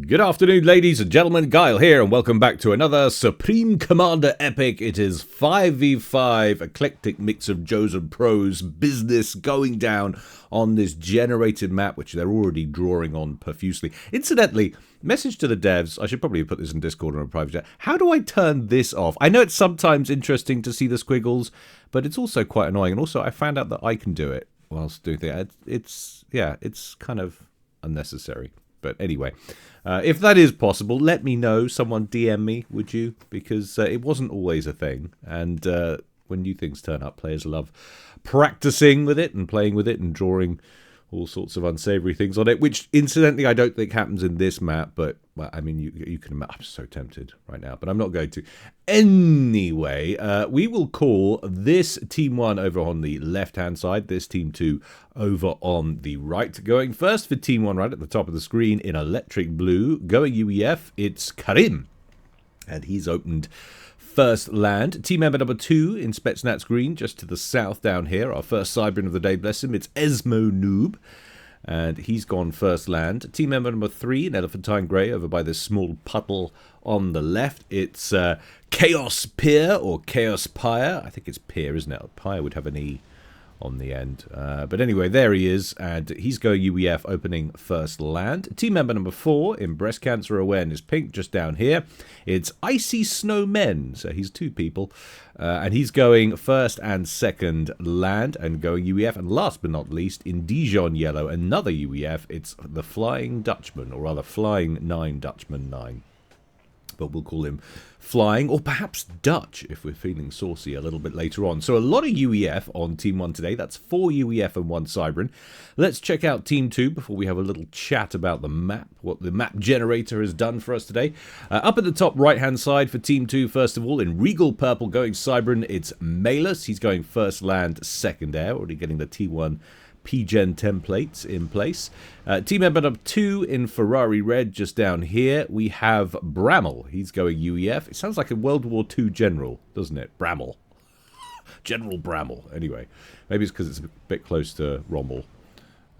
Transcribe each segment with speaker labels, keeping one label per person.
Speaker 1: Good afternoon, ladies and gentlemen. Guile here, and welcome back to another Supreme Commander epic. It is 5v5, eclectic mix of Joes and pros, business going down on this generated map, which they're already drawing on profusely. Incidentally, message to the devs, I should probably put this in Discord or a private chat. How do I turn this off? I know it's sometimes interesting to see the squiggles, but it's also quite annoying. And also, I found out that I can do it whilst doing that. It's kind of unnecessary. But anyway, if that is possible, let me know. Someone DM me, would you? Because it wasn't always a thing. And when new things turn up, players love practicing with it and playing with it and drawing all sorts of unsavory things on it, which incidentally I don't think happens in this map, but well, I mean, you can imagine. I'm so tempted right now, but I'm not going to. Anyway, we will call this Team 1 over on the left-hand side, this Team 2 over on the right. Going first for Team 1 right at the top of the screen in electric blue, going UEF, it's Karim, and he's opened first land. Team member number 2 in Spetsnaz green, just to the south down here. Our first Cybran of the day, bless him. It's Esmo Noob, and he's gone first land. Team member number 3 in Elephantine grey, over by this small puddle on the left. It's Chaos Pier, or Chaos Pyre. I think it's Pier, isn't it? Pyre would have an E on the end. But anyway, there he is, and he's going UEF, opening first land. Team member number 4 in Breast Cancer Awareness pink, just down here. It's Icy Snowmen, so he's 2 people. And he's going first and second land and going UEF. And last but not least, in Dijon yellow, another UEF. It's the Flying Dutchman, or rather Flying 9 Dutchman 9. But we'll call him Flying, or perhaps Dutch, if we're feeling saucy a little bit later on. So a lot of UEF on Team 1 today. That's 4 UEF and 1 Cybran. Let's check out Team 2 before we have a little chat about the map, what the map generator has done for us today. Up at the top right-hand side for Team 2, first of all, in Regal Purple going Cybran, it's Malus. He's going first land, second air, already getting the T1 P-Gen templates in place. Team member number 2 in Ferrari red, just down here, we have Bramall. He's going UEF. It sounds like a World War II general, doesn't it? Bramall. General Bramall. Anyway, maybe it's because it's a bit close to Rommel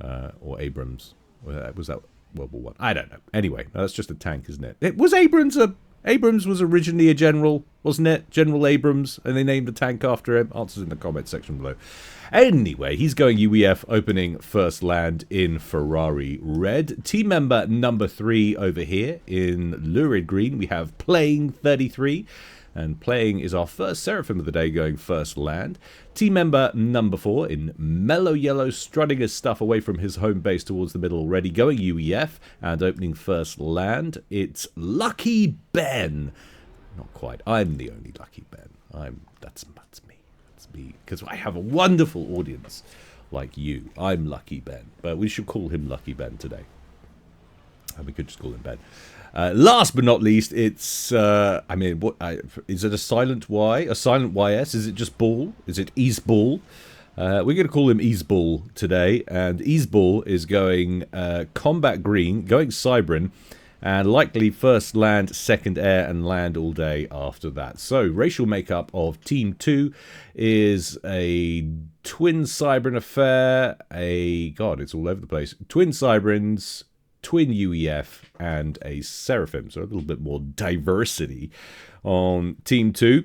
Speaker 1: or Abrams. Was that World War One? I don't know. Anyway, that's just a tank, isn't it? Abrams was originally a general, wasn't it? General Abrams, and they named the tank after him. Answers in the comment section below. Anyway, he's going UEF, opening first land in Ferrari red. Team member number 3 over here in lurid green, we have Playing 33. And Playing is our first Seraphim of the day, going first land. Team member number 4 in mellow yellow, strutting his stuff away from his home base towards the middle already, going UEF and opening first land. It's Lucky Ben. Not quite. I'm the only Lucky Ben. That's me. That's me. Because I have a wonderful audience like you. I'm Lucky Ben. But we should call him Lucky Ben today. And we could just call him Ben. Last but not least, it's, is it a silent Y? A silent YS? Is it just Ball? Is it Easeball? We're going to call him Easeball today. And Easeball is going Combat Green, going Cybran, and likely first land, second air, and land all day after that. So, racial makeup of Team 2 is a twin Cybran affair, it's all over the place. Twin Cybrans, twin UEF, and a Seraphim, so a little bit more diversity on Team 2.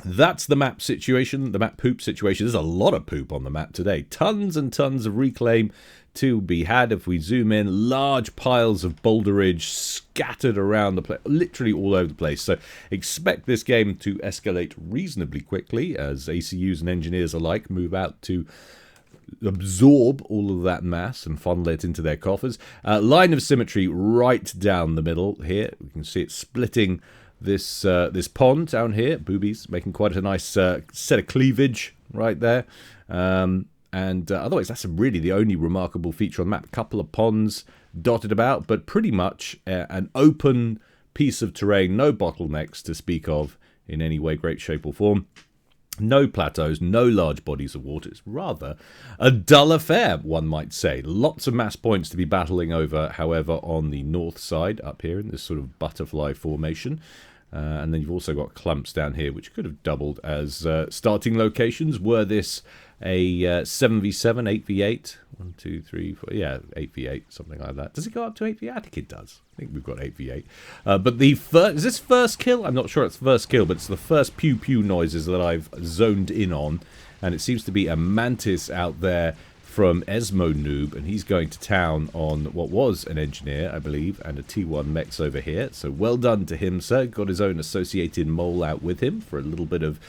Speaker 1: That's the map situation, the map poop situation. There's a lot of poop on the map today. Tons and tons of reclaim to be had. If we zoom in, large piles of boulderage scattered around the place, literally all over the place. So expect this game to escalate reasonably quickly as ACUs and engineers alike move out to absorb all of that mass and funnel it into their coffers. Line of symmetry right down the middle here. We can see it splitting this pond down here. Boobies making quite a nice set of cleavage right there. And otherwise, that's really the only remarkable feature on the map. A couple of ponds dotted about, but pretty much an open piece of terrain. No bottlenecks to speak of in any way, great shape or form. No plateaus, no large bodies of water. It's rather a dull affair, one might say. Lots of mass points to be battling over, however, on the north side, up here in this sort of butterfly formation. And then you've also got clumps down here, which could have doubled as starting locations were this a 7v7, 8v8. 1, 2, 3, 4. Yeah, 8v8, something like that. Does it go up to 8v8? I think it does. I think we've got 8v8. But the first, is this first kill? I'm not sure it's first kill, but it's the first pew pew noises that I've zoned in on. And it seems to be a Mantis out there from Esmo Noob, and he's going to town on what was an engineer, I believe, and a T1 Mex over here. So well done to him, sir. Got his own associated mole out with him for a little bit of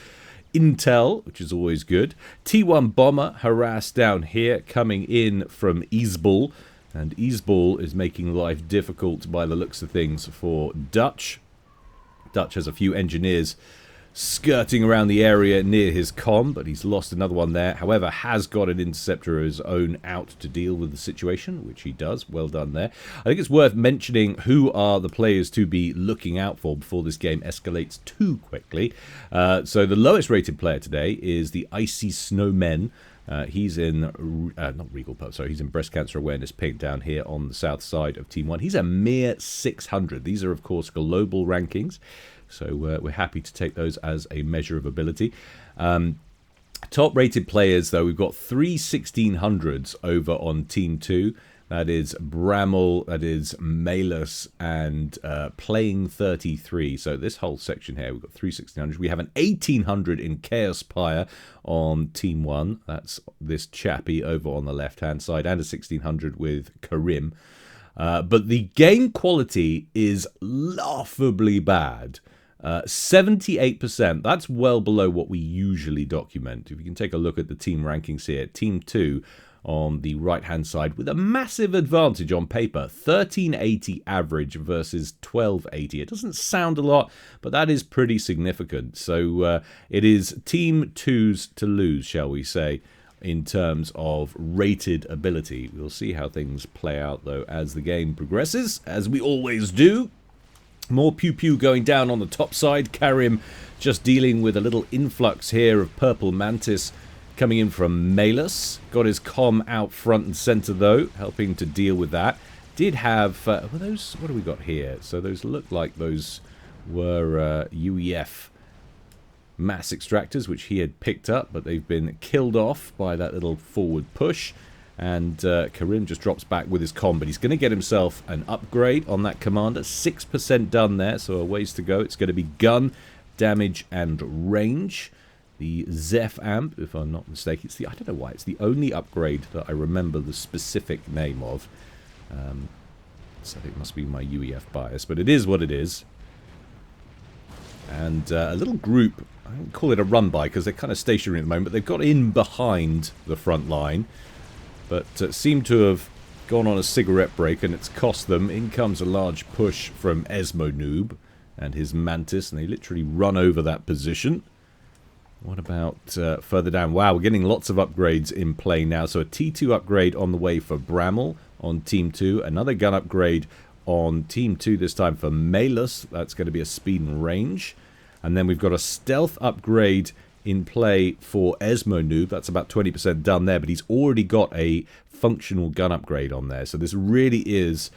Speaker 1: intel, which is always good. T1 Bomber harassed down here, coming in from Easeball, and Easeball is making life difficult by the looks of things for Dutch. Dutch has a few engineers skirting around the area near his comm, but he's lost another one there. However, has got an interceptor of his own out to deal with the situation, which he does. Well done there. I think it's worth mentioning who are the players to be looking out for before this game escalates too quickly. So the lowest rated player today is the Icy Snowmen. He's in, not Regal Pub, sorry, he's in Breast Cancer Awareness Pink down here on the south side of Team 1. He's a mere 600. These are, of course, global rankings. So we're happy to take those as a measure of ability. Top rated players, though, we've got 3 1600s over on Team 2. That is Bramall, that is Malus, and Playing 33. So this whole section here, we've got 3 1600s. We have an 1800 in Chaos Pyre on Team 1. That's this chappie over on the left-hand side, and a 1600 with Karim. But the game quality is laughably bad. 78%, that's well below what we usually document. If you can take a look at the team rankings here, Team 2 on the right-hand side with a massive advantage on paper, 1380 average versus 1280. It doesn't sound a lot, but that is pretty significant. So it is Team 2's to lose, shall we say, in terms of rated ability. We'll see how things play out, though, as the game progresses, as we always do. More pew-pew going down on the top side. Karim just dealing with a little influx here of Purple Mantis coming in from Malus. Got his comm out front and center, though, helping to deal with that. Did have... were those... what do we got here? So those look like those were UEF mass extractors, which he had picked up, but they've been killed off by that little forward push. And Karim just drops back with his comm, but he's going to get himself an upgrade on that commander. 6% done there, so a ways to go. It's going to be gun, damage, and range. The Zeph amp, if I'm not mistaken, it's the, I don't know why, it's the only upgrade that I remember the specific name of. So it must be my UEF bias, but it is what it is. And a little group, I don't call it a run-by because they're kind of stationary at the moment, but they've got in behind the front line. But seem to have gone on a cigarette break, and it's cost them. In comes a large push from Esmo Noob and his Mantis, and they literally run over that position. What about further down? Wow, we're getting lots of upgrades in play now. So a T2 upgrade on the way for Bramall on Team 2. Another gun upgrade on Team 2, this time for Malus. That's going to be a speed and range. And then we've got a stealth upgrade in play for Esmo Noob. That's about 20% done there, but he's already got a functional gun upgrade on there. So this really is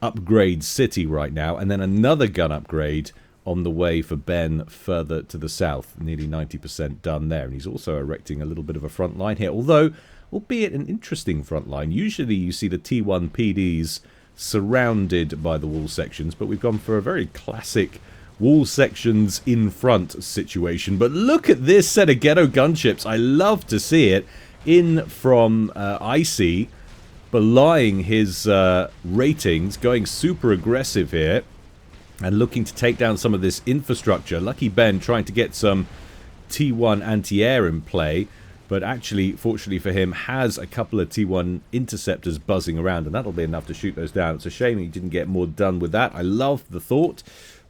Speaker 1: upgrade city right now. And then another gun upgrade on the way for Ben further to the south. Nearly 90% done there. And he's also erecting a little bit of a front line here, although, albeit an interesting front line. Usually you see the T1 PDs surrounded by the wall sections, but we've gone for a very classic wall sections in front situation. But look at this set of ghetto gunships. I love to see it. In from Icy, belying his ratings, going super aggressive here and looking to take down some of this infrastructure. Lucky Ben trying to get some T1 anti-air in play, but actually, fortunately for him, has a couple of T1 interceptors buzzing around, and that'll be enough to shoot those down. It's a shame he didn't get more done with that. I love the thought,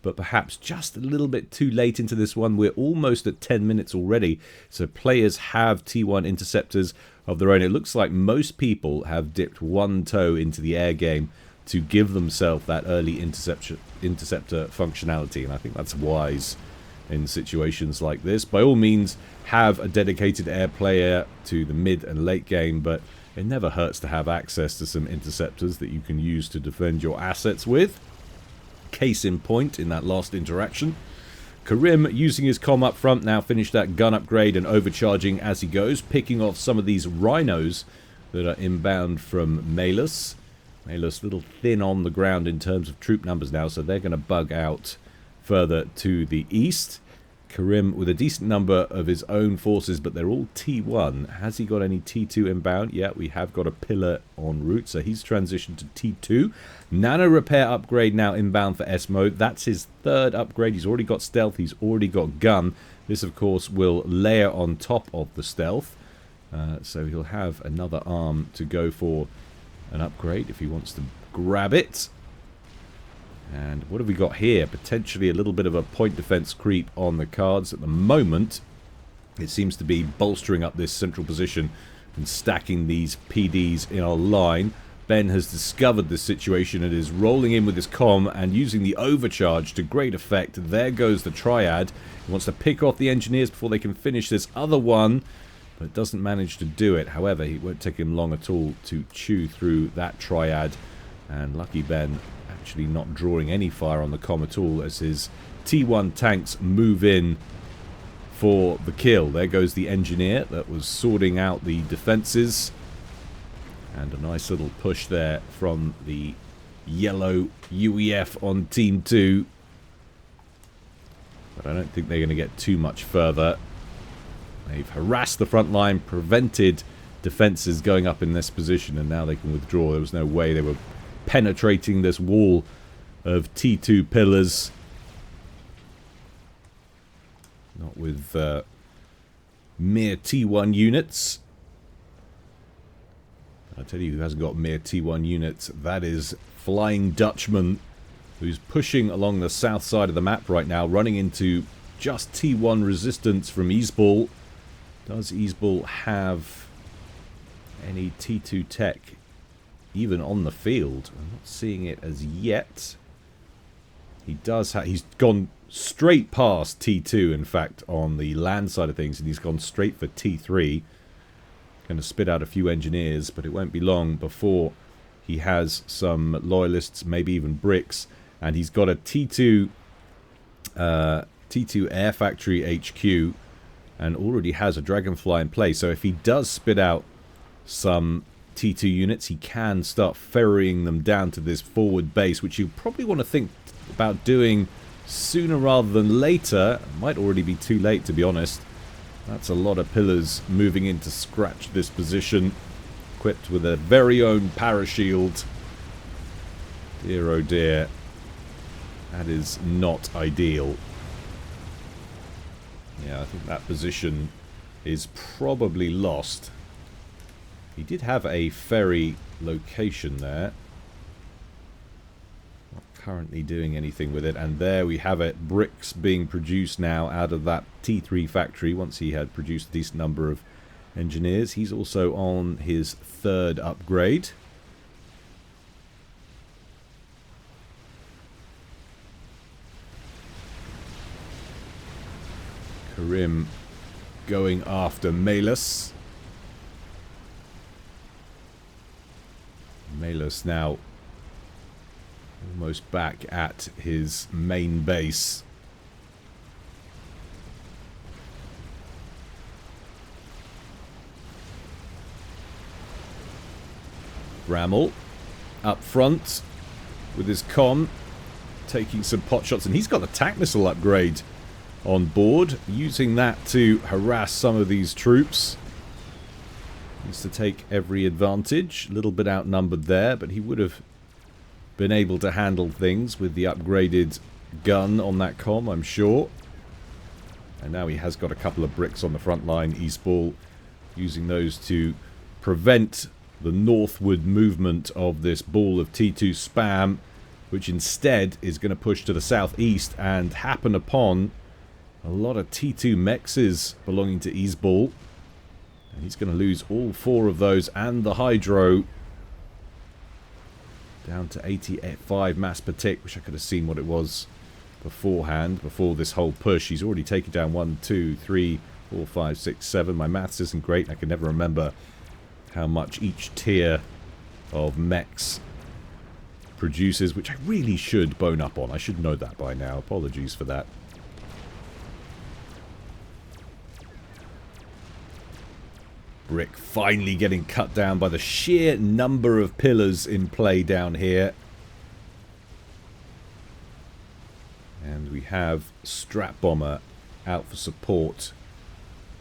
Speaker 1: but perhaps just a little bit too late into this one. We're almost at 10 minutes already, so players have T1 interceptors of their own. It looks like most people have dipped one toe into the air game to give themselves that early interceptor functionality, and I think that's wise in situations like this. By all means, have a dedicated air player to the mid and late game, but it never hurts to have access to some interceptors that you can use to defend your assets with. Case in point, in that last interaction, Karim, using his comm up front, now finished that gun upgrade and overcharging as he goes, picking off some of these rhinos that are inbound from Malus. Malus a little thin on the ground in terms of troop numbers now, so they're going to bug out further to the east. Karim with a decent number of his own forces, but they're all T1. Has he got any T2 inbound? Yeah, we have got a pillar en route, so he's transitioned to T2. Nano repair upgrade now inbound for S mode. That's his third upgrade. He's already got stealth. He's already got gun. This, of course, will layer on top of the stealth. So he'll have another arm to go for an upgrade if he wants to grab it. And what have we got here? Potentially a little bit of a point defense creep on the cards. At the moment, it seems to be bolstering up this central position and stacking these PDs in a line. Ben has discovered this situation and is rolling in with his comm and using the overcharge to great effect. There goes the triad. He wants to pick off the engineers before they can finish this other one, but doesn't manage to do it. However, it won't take him long at all to chew through that triad. And lucky Ben actually not drawing any fire on the comm at all as his T1 tanks move in for the kill. There goes the engineer that was sorting out the defenses. And a nice little push there from the yellow UEF on Team 2. But I don't think they're going to get too much further. They've harassed the front line, prevented defenses going up in this position, and now they can withdraw. There was no way they were penetrating this wall of T2 pillars. Not with mere T1 units. I tell you who hasn't got mere T1 units. That is Flying Dutchman, who's pushing along the south side of the map right now, running into just T1 resistance from Easeball. Does Easeball have any T2 tech even on the field? I'm not seeing it as yet. He does have... He's gone straight past T2, in fact, on the land side of things, and he's gone straight for T3. Going to spit out a few engineers, but it won't be long before he has some loyalists, maybe even bricks, and he's got a T2 Air Factory HQ and already has a Dragonfly in place. So if he does spit out some T2 units, he can start ferrying them down to this forward base, which you probably want to think about doing sooner rather than later. It might already be too late, to be honest. That's a lot of pillars moving in to scratch this position, equipped with a very own parashield. Dear oh dear. That is not ideal. Yeah, I think that position is probably lost. He did have a ferry location there. Not currently doing anything with it. And there we have it. Bricks being produced now out of that T3 factory once he had produced a decent number of engineers. He's also on his third upgrade. Karim going after Malus. Malus now almost back at his main base. Bramall up front with his comm, taking some pot shots, and he's got a tac missile upgrade on board, using that to harass some of these troops. Needs to take every advantage. A little bit outnumbered there, but he would have been able to handle things with the upgraded gun on that comm, I'm sure. And now he has got a couple of bricks on the front line. Eastball using those to prevent the northward movement of this ball of T2 spam, which instead is going to push to the southeast and happen upon a lot of T2 mexes belonging to Easeball. And he's going to lose all four of those and the Hydro. Down to 85 mass per tick. Wish I could have seen what it was beforehand, before this whole push. He's already taken down 1, 2, 3, 4, 5, 6, 7. My maths isn't great. I can never remember how much each tier of mechs produces, which I really should bone up on. I should know that by now. Apologies for that. brick finally getting cut down by the sheer number of pillars in play down here. And we have Strap Bomber out for support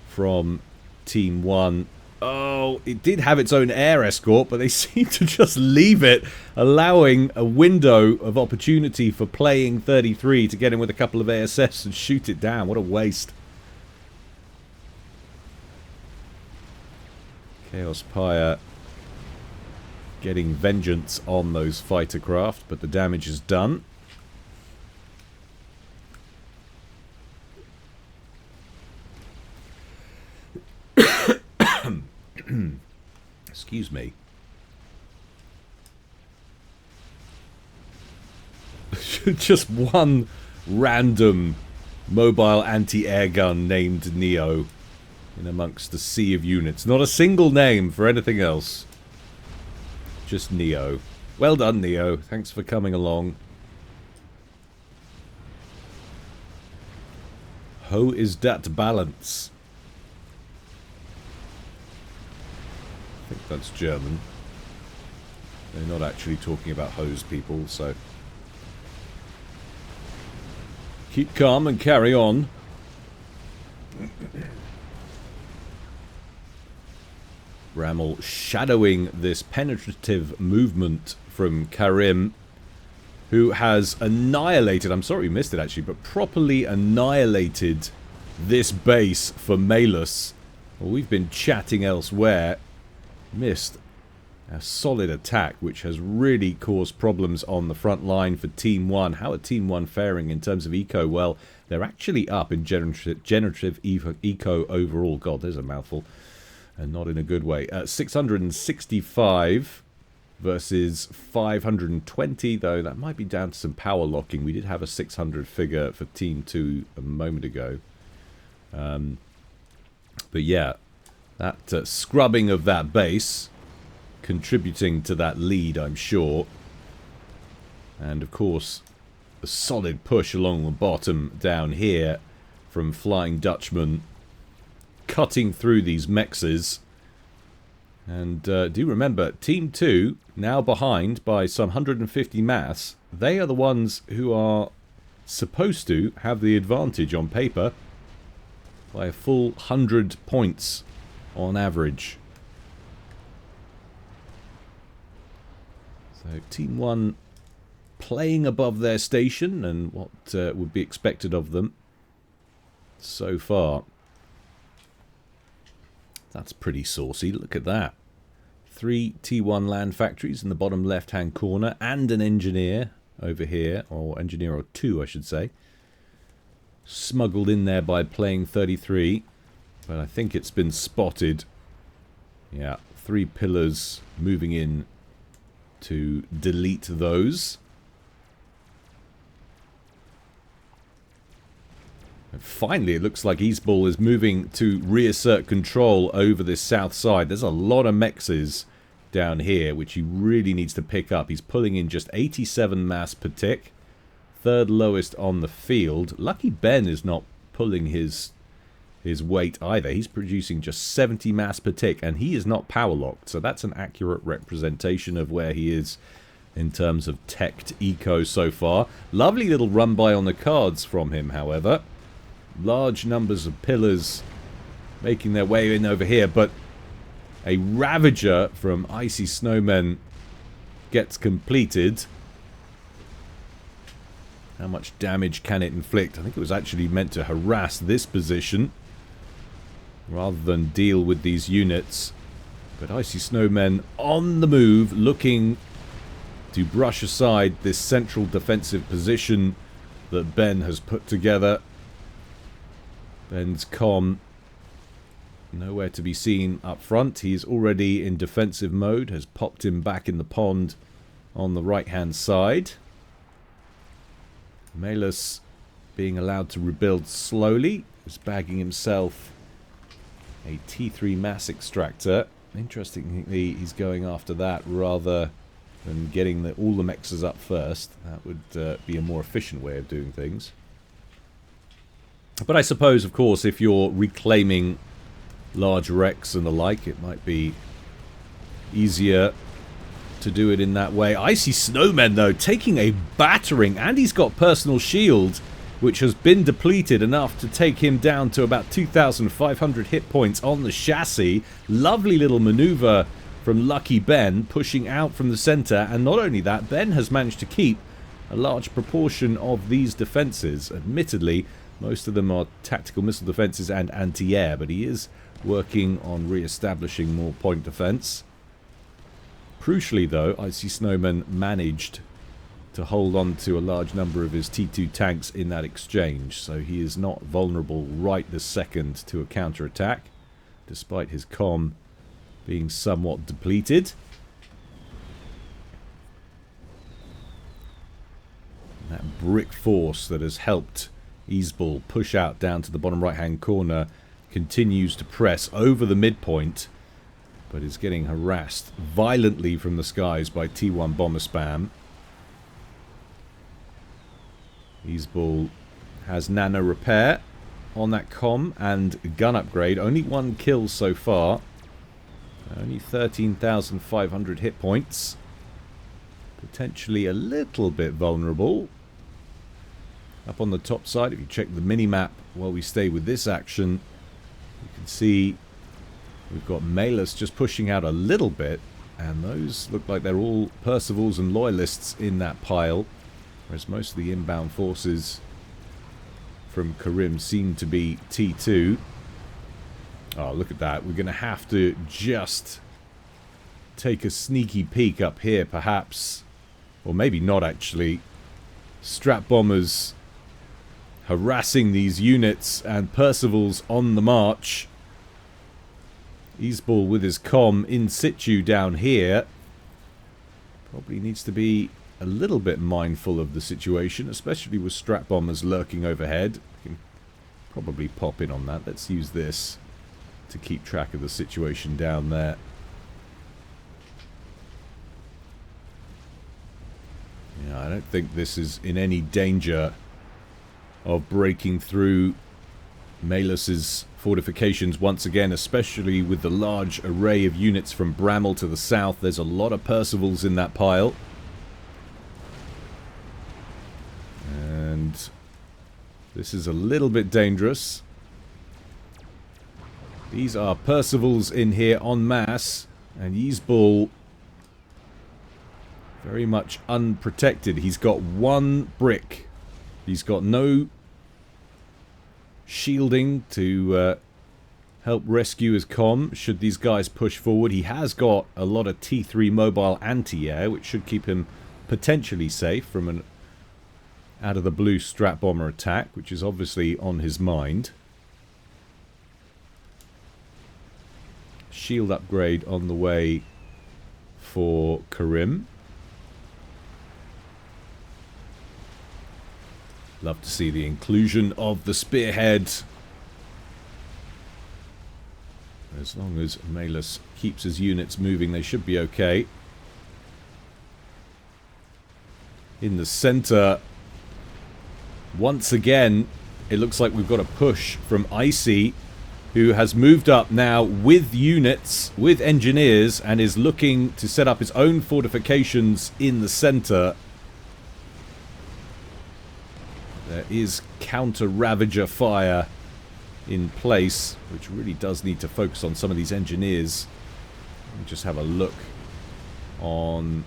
Speaker 1: from Team 1. Oh, it did have its own air escort, but they seem to just leave it, allowing a window of opportunity for playing 33 to get in with a couple of ASFs and shoot it down. What a waste. Chaos Pyre getting vengeance on those fighter craft, but the damage is done. Excuse me. Just one random mobile anti-air gun named Neo in amongst the sea of units. Not a single name for anything else. Just Neo. Well done, Neo. Thanks for coming along. How is that balance? I think that's German. They're not actually talking about hose people, so keep calm and carry on. Rammel shadowing this penetrative movement from Karim, who has annihilated, I'm sorry we missed it actually, but properly annihilated this base for Malus. Well, we've been chatting elsewhere. Missed a solid attack, which has really caused problems on the front line for Team 1. How are Team 1 faring in terms of eco? Well, they're actually up in generative eco overall. God, there's a mouthful. And not in a good way. 665 versus 520, though that might be down to some power locking. We did have a 600 figure for Team 2 a moment ago. But yeah, that scrubbing of that base contributing to that lead, I'm sure. And of course, a solid push along the bottom down here from Flying Dutchman, cutting through these mexes. And do remember, Team 2, now behind by some 150 mass, they are the ones who are supposed to have the advantage on paper by a full 100 points on average. So Team 1 playing above their station and what would be expected of them so far. That's pretty saucy. Look at that. 3 T1 land factories in the bottom left-hand corner and an engineer over here, or engineer or 2, I should say. Smuggled in there by playing 33, but I think it's been spotted. Yeah, 3 pillars moving in to delete those. And finally, it looks like Eastball is moving to reassert control over this south side. There's a lot of mexes down here, which he really needs to pick up. He's pulling in just 87 mass per tick. Third lowest on the field. Lucky Ben is not pulling his weight either. He's producing just 70 mass per tick, and he is not power locked. So that's an accurate representation of where he is in terms of teched eco so far. Lovely little run by on the cards from him, however. Large numbers of pillars making their way in over here, but a Ravager from Icy Snowmen gets completed. How much damage can it inflict? I think it was actually meant to harass this position rather than deal with these units. But Icy Snowmen on the move, looking to brush aside this central defensive position that Ben has put together. Ben's comm nowhere to be seen up front. He's already in defensive mode, has popped him back in the pond on the right hand side. Malus being allowed to rebuild slowly, is bagging himself a T3 mass extractor. Interestingly, he's going after that rather than getting all the mexes up first. That would be a more efficient way of doing things. But I suppose, of course, if you're reclaiming large wrecks and the like, it might be easier to do it in that way. Icy Snowmen, though, taking a battering, and he's got personal shield, which has been depleted enough to take him down to about 2,500 hit points on the chassis. Lovely little maneuver from Lucky Ben, pushing out from the center, and not only that, Ben has managed to keep a large proportion of these defenses. Admittedly, most of them are tactical missile defenses and anti-air, but he is working on re-establishing more point defense. Crucially, though, Icy Snowman managed to hold on to a large number of his T2 tanks in that exchange, so he is not vulnerable right this second to a counter-attack, despite his comm being somewhat depleted. And that brick force that has helped Easeball push out down to the bottom right-hand corner continues to press over the midpoint, but is getting harassed violently from the skies by T1 bomber spam. Easeball has nano repair on that comm and gun upgrade. Only one kill so far. Only 13,500 hit points. Potentially a little bit vulnerable. Up on the top side, if you check the mini-map while we stay with this action, you can see we've got Malus just pushing out a little bit, and those look like they're all Percivals and Loyalists in that pile, whereas most of the inbound forces from Karim seem to be T2. Oh, look at that. We're going to have to just take a sneaky peek up here, perhaps. Or maybe not, actually. Strat bombers harassing these units, and Percivals on the march. Easeball with his comm in situ down here. Probably needs to be a little bit mindful of the situation, especially with strat bombers lurking overhead. Can probably pop in on that. Let's use this to keep track of the situation down there. Yeah, I don't think this is in any danger of breaking through Malus's fortifications once again, especially with the large array of units from Bramall to the south. There's a lot of Percivals in that pile. And this is a little bit dangerous. These are Percivals in here en masse, and Easeball very much unprotected. He's got one brick. He's got no shielding to help rescue his comm should these guys push forward. He has got a lot of T3 mobile anti-air, which should keep him potentially safe from an out-of-the-blue strat bomber attack, which is obviously on his mind. Shield upgrade on the way for Karim. Love to see the inclusion of the spearhead. As long as Malus keeps his units moving, they should be okay. In the center, once again, it looks like we've got a push from Icy, who has moved up now with units, with engineers, and is looking to set up his own fortifications in the center. There is counter-Ravager fire in place, which really does need to focus on some of these engineers. Let me just have a look on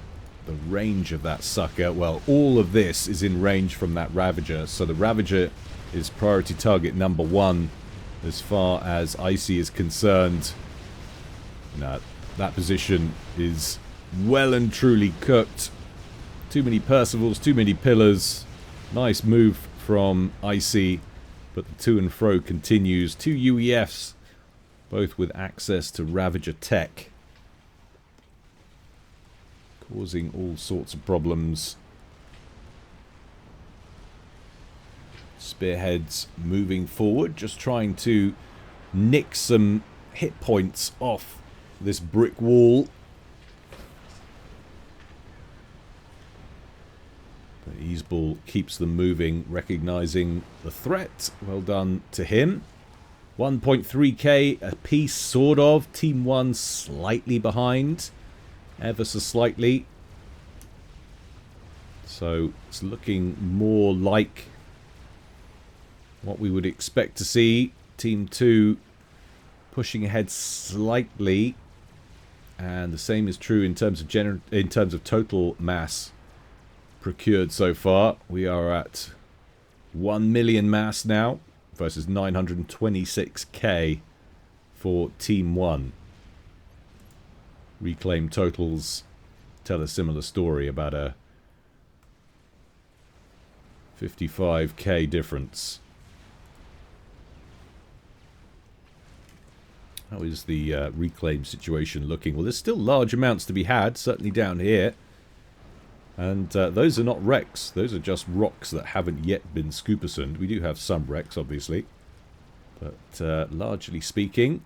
Speaker 1: the range of that sucker. Well, all of this is in range from that Ravager, so the Ravager is priority target number one as far as Icy is concerned. No, that position is well and truly cooked. Too many Percivals, too many pillars. Nice move from Icy, but the to and fro continues. Two UEFs, both with access to Ravager tech, causing all sorts of problems. Spearheads moving forward, just trying to nick some hit points off this brick wall. But Easeball keeps them moving, recognizing the threat. Well done to him. 1.3k a piece, sort of. Team 1 slightly behind. Ever so slightly. So it's looking more like what we would expect to see. Team 2 pushing ahead slightly. And the same is true in terms of total mass procured so far. We are at 1 million mass now versus 926k for Team 1. Reclaim totals tell a similar story, about a 55k difference. How is the reclaim situation looking? Well, there's still large amounts to be had, certainly down here. And those are not wrecks. Those are just rocks that haven't yet been scoopersoned. We do have some wrecks, obviously. But largely speaking,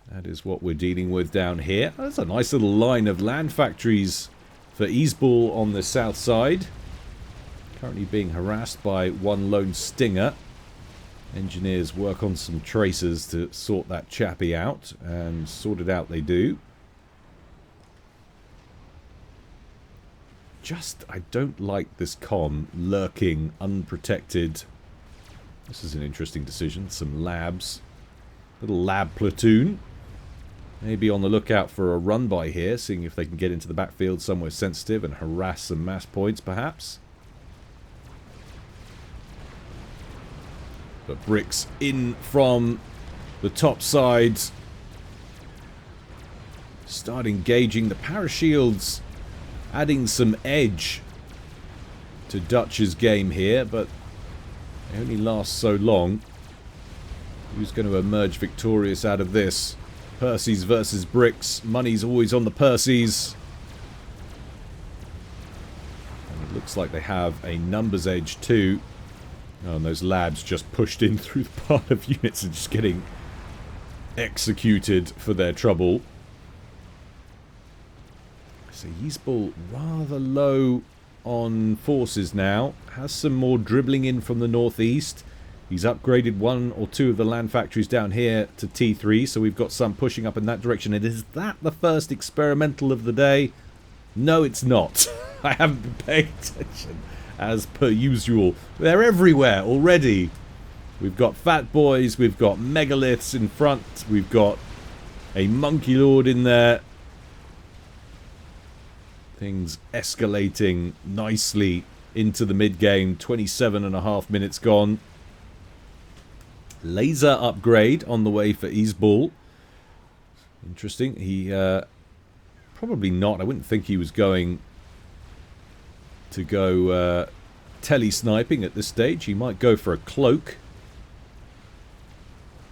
Speaker 1: that is what we're dealing with down here. There's a nice little line of land factories for Easeball on the south side. Currently being harassed by one lone stinger. Engineers work on some tracers to sort that chappie out, and sort it out they do. I don't like this con lurking unprotected. This is an interesting decision. Some labs. Little lab platoon. Maybe on the lookout for a run by here, seeing if they can get into the backfield somewhere sensitive and harass some mass points, perhaps. But bricks in from the top side. Start engaging the parashields, adding some edge to Dutch's game here, but they only last so long. Who's going to emerge victorious out of this? Percy's versus bricks. Money's always on the Percy's. And it looks like they have a numbers edge too. Oh, and those labs just pushed in through the part of units and just getting executed for their trouble. So Easeball rather low on forces now. Has some more dribbling in from the northeast. He's upgraded one or two of the land factories down here to T3, so we've got some pushing up in that direction. And is that the first experimental of the day? No, it's not. I haven't been paying attention. As per usual. They're everywhere already. We've got fat boys, we've got megaliths in front, we've got a monkey lord in there. Things escalating nicely into the mid-game. 27.5 minutes gone. Laser upgrade on the way for Easeball. Interesting. He probably not. I wouldn't think he was going to go tele-sniping at this stage. He might go for a cloak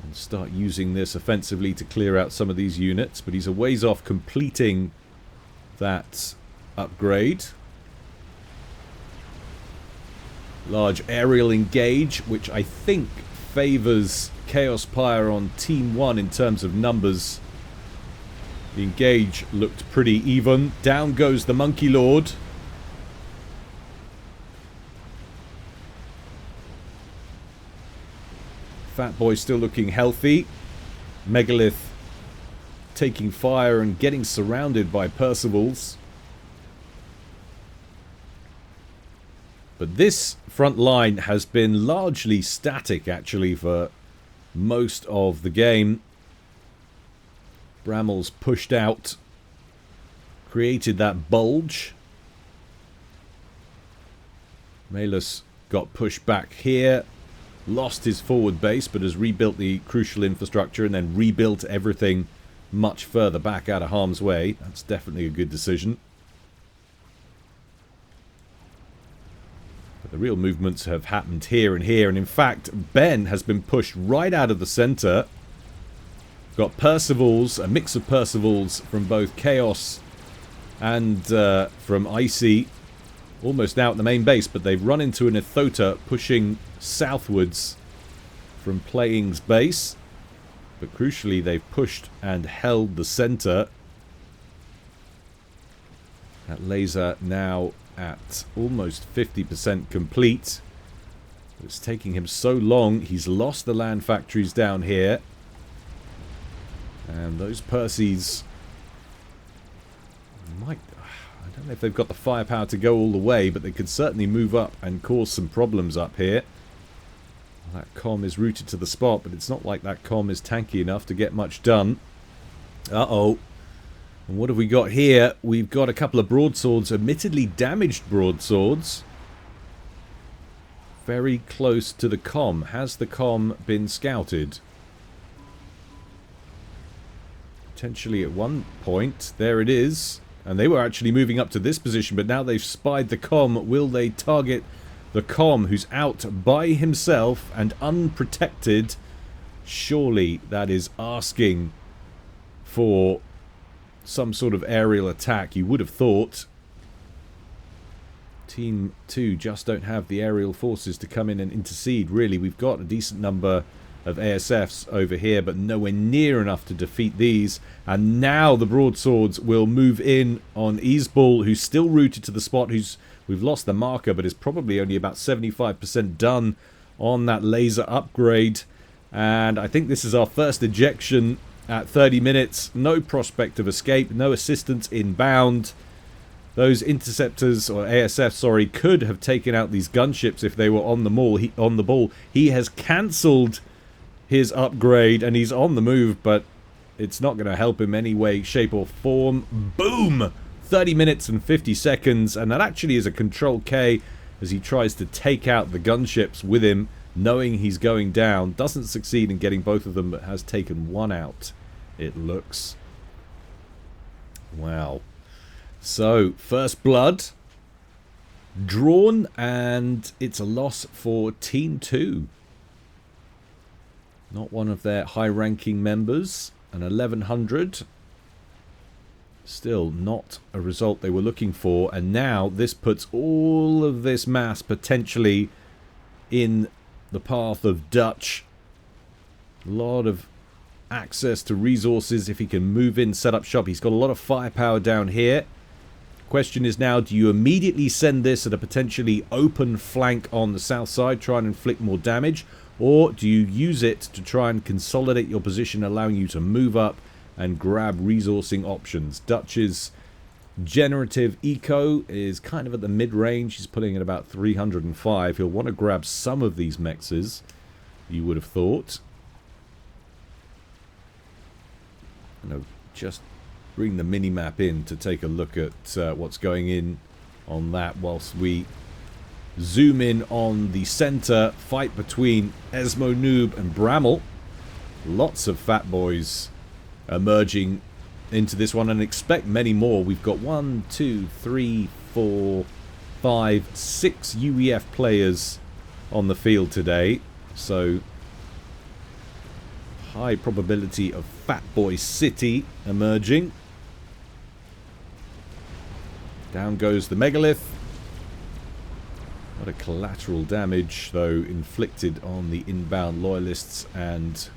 Speaker 1: and start using this offensively to clear out some of these units, but he's a ways off completing that upgrade. Large aerial engage, which I think favours Chaos Pyre on Team 1 in terms of numbers. The engage looked pretty even. Down goes the Monkey Lord. Fat Boy still looking healthy. Megalith taking fire and getting surrounded by Percivals. But this front line has been largely static, actually, for most of the game. Brammel's pushed out, created that bulge. Malus got pushed back here, lost his forward base, but has rebuilt the crucial infrastructure and then rebuilt everything much further back out of harm's way. That's definitely a good decision. The real movements have happened here and here, and in fact Ben has been pushed right out of the centre. Got Percivals, a mix of Percivals from both Chaos and from Icy, almost now at the main base, but they've run into an Ethota pushing southwards from Playing's base. But crucially they've pushed and held the centre. That laser now at almost 50% complete. It's taking him so long. He's lost the land factories down here. And those Percys might... I don't know if they've got the firepower to go all the way, but they could certainly move up and cause some problems up here. That comm is routed to the spot, but it's not like that comm is tanky enough to get much done. Uh-oh. And what have we got here? We've got a couple of broadswords, admittedly damaged broadswords. Very close to the comm. Has the comm been scouted? Potentially at one point. There it is. And they were actually moving up to this position, but now they've spied the comm. Will they target the comm, who's out by himself and unprotected? Surely that is asking for some sort of aerial attack, you would have thought. Team 2 just don't have the aerial forces to come in and intercede, really. We've got a decent number of ASFs over here, but nowhere near enough to defeat these. And now the broadswords will move in on Easeball, who's still rooted to the spot, we've lost the marker, but is probably only about 75% done on that laser upgrade. And I think this is our first ejection at 30 minutes. No prospect of escape, no assistance inbound. Those interceptors, or ASF, sorry, could have taken out these gunships if they were on the ball. He has cancelled his upgrade and he's on the move, but it's not going to help him any way, shape or form. Boom! 30 minutes and 50 seconds, and that actually is a Control K as he tries to take out the gunships with him, knowing he's going down. Doesn't succeed in getting both of them, but has taken one out, it looks. Wow. So, first blood drawn, and it's a loss for Team 2. Not one of their high-ranking members. An 1100. Still not a result they were looking for. And now this puts all of this mass potentially in the path of Dutch. A lot of access to resources if he can move in, set up shop. He's got a lot of firepower down here. Question is now, do you immediately send this at a potentially open flank on the south side, try and inflict more damage? Or do you use it to try and consolidate your position, allowing you to move up and grab resourcing options? Dutch's generative eco is kind of at the mid-range. He's putting in about 305. He'll want to grab some of these mexes, you would have thought. And just bring the mini-map in to take a look at what's going in on that whilst we zoom in on the center fight between Esmo Noob and Bramall. Lots of fat boys emerging into this one, and expect many more. We've got 1, 2, 3, 4, 5, 6 UEF players on the field today, so high probability of Fat Boy City emerging. Down goes the megalith. What a collateral damage, though, inflicted on the inbound loyalists and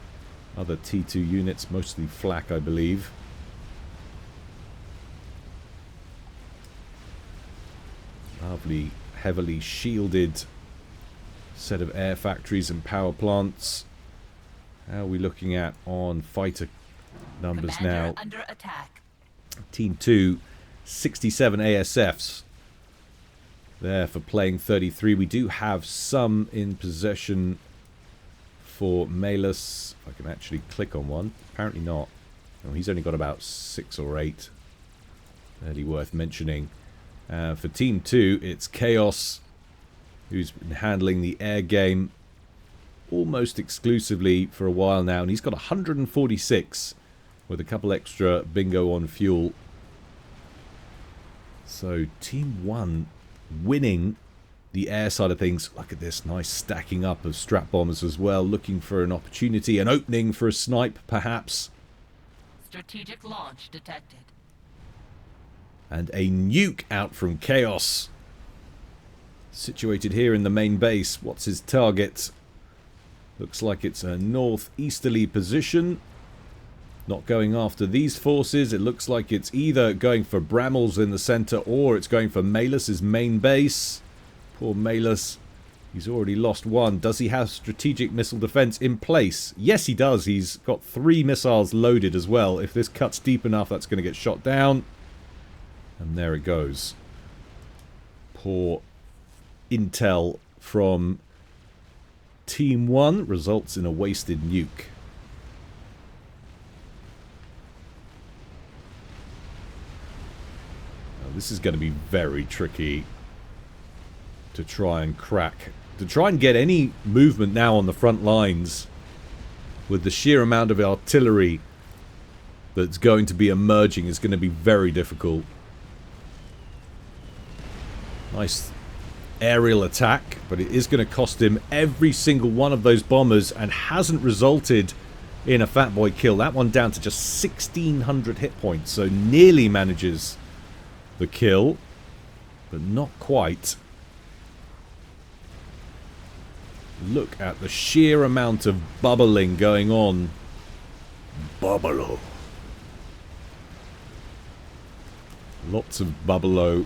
Speaker 1: other T2 units, mostly flak, I believe. Lovely, heavily shielded set of air factories and power plants. How are we looking at on fighter numbers
Speaker 2: Commander
Speaker 1: now?
Speaker 2: Under attack.
Speaker 1: Team 2, 67 ASFs. There for playing 33. We do have some in possession for Malus. If I can actually click on one. Apparently not. Oh, he's only got about 6 or 8. Fairly worth mentioning. For Team 2, it's Chaos, who's been handling the air game almost exclusively for a while now. And he's got 146 with a couple extra bingo on fuel. So Team 1 winning the air side of things. Look at this nice stacking up of strap bombers as well, looking for an opportunity, an opening for a snipe perhaps.
Speaker 2: Strategic launch detected.
Speaker 1: And a nuke out from Chaos, situated here in the main base. What's his target? Looks like it's a northeasterly position. Not going after these forces. It looks like it's either going for Bramall's in the center or it's going for Malus's main base. Poor Malus He's already lost one. Does he have strategic missile defense in place? Yes, he does. He's got 3 missiles loaded as well. If this cuts deep enough, that's going to get shot down. And there it goes. Poor intel from Team 1 results in a wasted nuke. Now, this is going to be very tricky to try and crack. To try and get any movement now on the front lines with the sheer amount of artillery that's going to be emerging is going to be very difficult. Nice aerial attack, but it is going to cost him every single one of those bombers and hasn't resulted in a fat boy kill. That one down to just 1,600 hit points, so nearly manages the kill, but not quite. Look at the sheer amount of bubbling going on. Bubble-o. Lots of bubble-o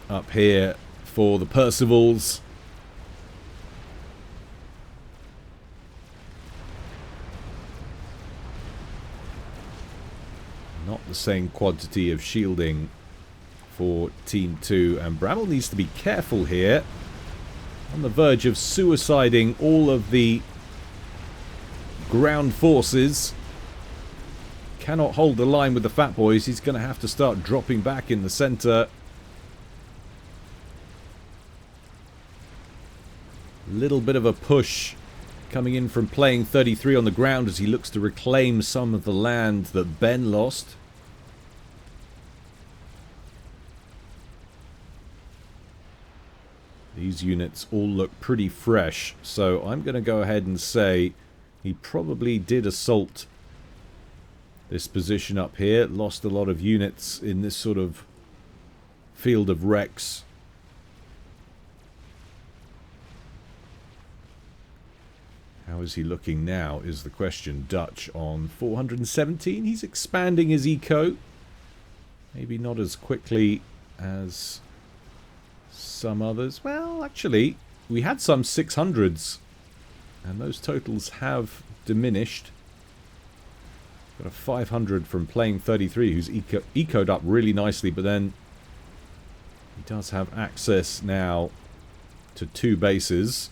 Speaker 1: up here for the Percivals. Not the same quantity of shielding for Team 2, and Bramble needs to be careful here. On the verge of suiciding all of the ground forces. Cannot hold the line with the fat boys. He's going to have to start dropping back in the center. Little bit of a push coming in from playing 33 on the ground as he looks to reclaim some of the land that Ben lost. These units all look pretty fresh, so I'm going to go ahead and say he probably did assault this position up here. Lost a lot of units in this sort of field of wrecks. How is he looking now is the question. Dutch on 417. He's expanding his eco. Maybe not as quickly as some others. Well, actually, we had some 600s, and those totals have diminished. Got a 500 from playing 33, who's ecoed up really nicely, but then he does have access now to 2 bases.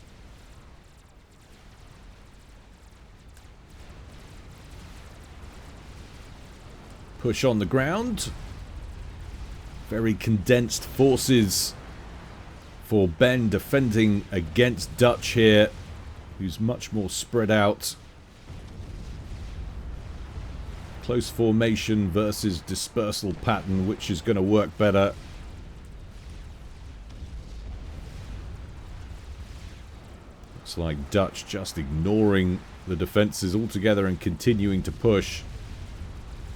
Speaker 1: Push on the ground. Very condensed forces for Ben defending against Dutch here, who's much more spread out. Close formation versus dispersal pattern, which is going to work better. Looks like Dutch just ignoring the defenses altogether and continuing to push.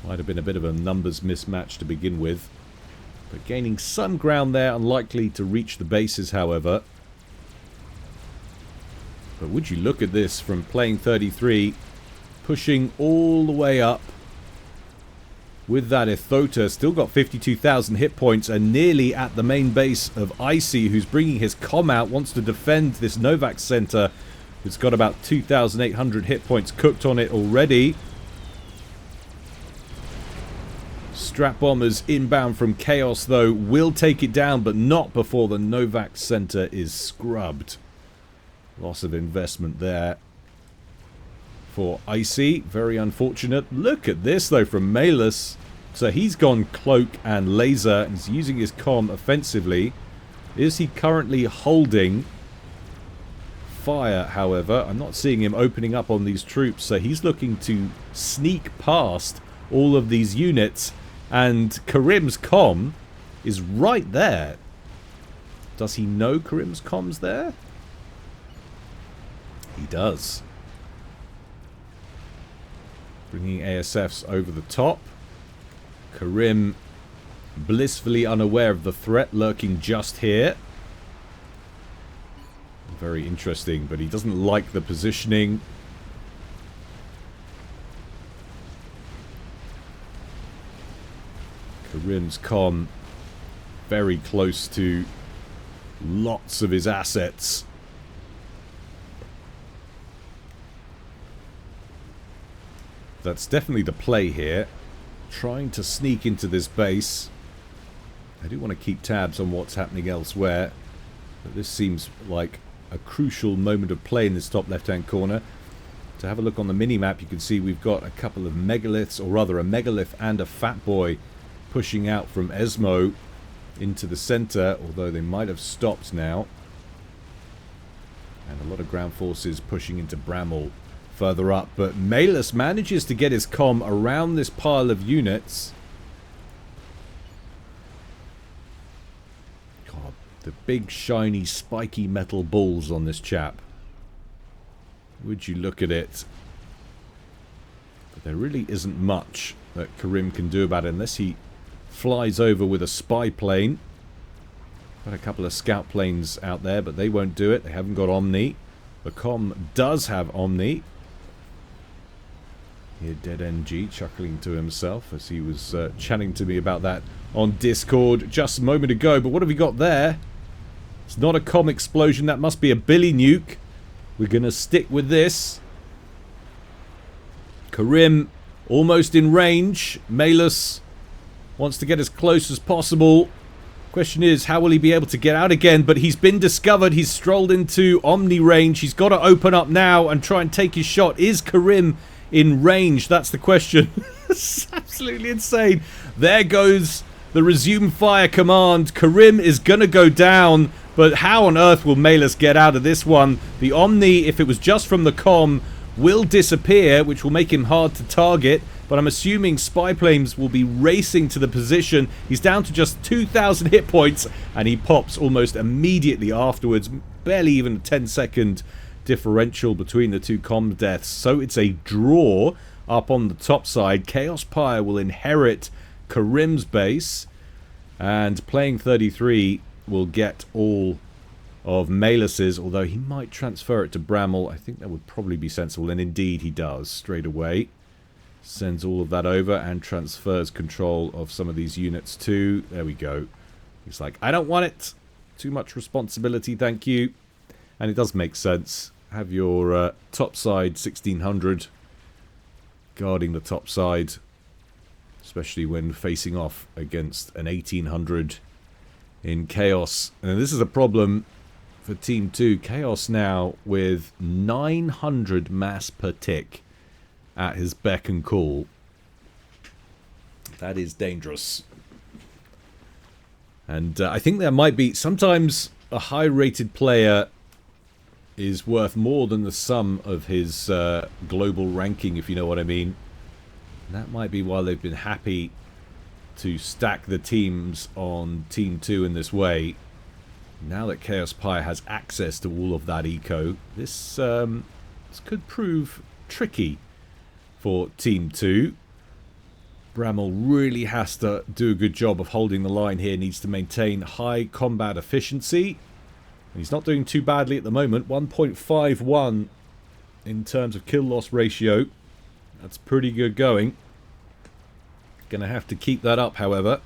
Speaker 1: Might have been a bit of a numbers mismatch to begin with. But gaining some ground there, unlikely to reach the bases, however. But would you look at this from playing 33, pushing all the way up with that Ithota, still got 52,000 hit points and nearly at the main base of Icy, who's bringing his comm out, wants to defend this Novak center, who's got about 2,800 hit points cooked on it already. Strap bombers inbound from Chaos, though, will take it down, but not before the Novak center is scrubbed. Loss of investment there for Icy. Very unfortunate. Look at this, though, from Malus. So he's gone cloak and laser and is using his comm offensively. Is he currently holding fire, however? I'm not seeing him opening up on these troops, so he's looking to sneak past all of these units. And Karim's comm is right there. Does he know Karim's comm's there? He does. Bringing ASFs over the top. Karim blissfully unaware of the threat lurking just here. Very interesting, but he doesn't like the positioning. Karim's comm very close to lots of his assets. That's definitely the play here. Trying to sneak into this base. I do want to keep tabs on what's happening elsewhere. But this seems like a crucial moment of play in this top left-hand corner. To have a look on the mini-map, you can see we've got a couple of megaliths, or rather a megalith and a fat boy pushing out from Esmo into the center, although they might have stopped now. And a lot of ground forces pushing into Bramall further up, but Malus manages to get his comm around this pile of units. God, the big shiny spiky metal balls on this chap. Would you look at it? But there really isn't much that Karim can do about it unless he flies over with a spy plane. Got a couple of scout planes out there, but they won't do it. They haven't got Omni. The comm does have Omni. Here, Dead NG chuckling to himself as he was chatting to me about that on Discord just a moment ago. But what have we got there? It's not a comm explosion. That must be a Billy nuke. We're going to stick with this. Karim almost in range. Malus wants to get as close as possible. Question is, how will he be able to get out again? But he's been discovered. He's strolled into Omni range. He's got to open up now and try and take his shot. Is Karim in range? That's the question. It's absolutely insane. There goes the resume fire command. Karim is going to go down. But how on earth will Malus get out of this one? The Omni, if it was just from the comm, will disappear, which will make him hard to target. But I'm assuming spy planes will be racing to the position. He's down to just 2,000 hit points, and he pops almost immediately afterwards. Barely even a 10-second differential between the two comm deaths. So it's a draw up on the top side. Chaos Pyre will inherit Karim's base, and playing 33 will get all of Malus's, although he might transfer it to Bramall. I think that would probably be sensible, and indeed he does straight away. Sends all of that over and transfers control of some of these units too. There we go. He's like, I don't want it. Too much responsibility, thank you. And it does make sense. Have your top side 1600 guarding the top side, especially when facing off against an 1800 in Chaos. And this is a problem for Team 2. Chaos now with 900 mass per tick at his beck and call. That is dangerous. And I think there might be... Sometimes a high-rated player is worth more than the sum of his global ranking, if you know what I mean. And that might be why they've been happy to stack the teams on Team 2 in this way. Now that Chaos Pyre has access to all of that eco, this could prove tricky for Team 2. Bramall really has to do a good job of holding the line here. Needs to maintain high combat efficiency. And he's not doing too badly at the moment. 1.51 in terms of kill loss ratio. That's pretty good going. Gonna have to keep that up, however.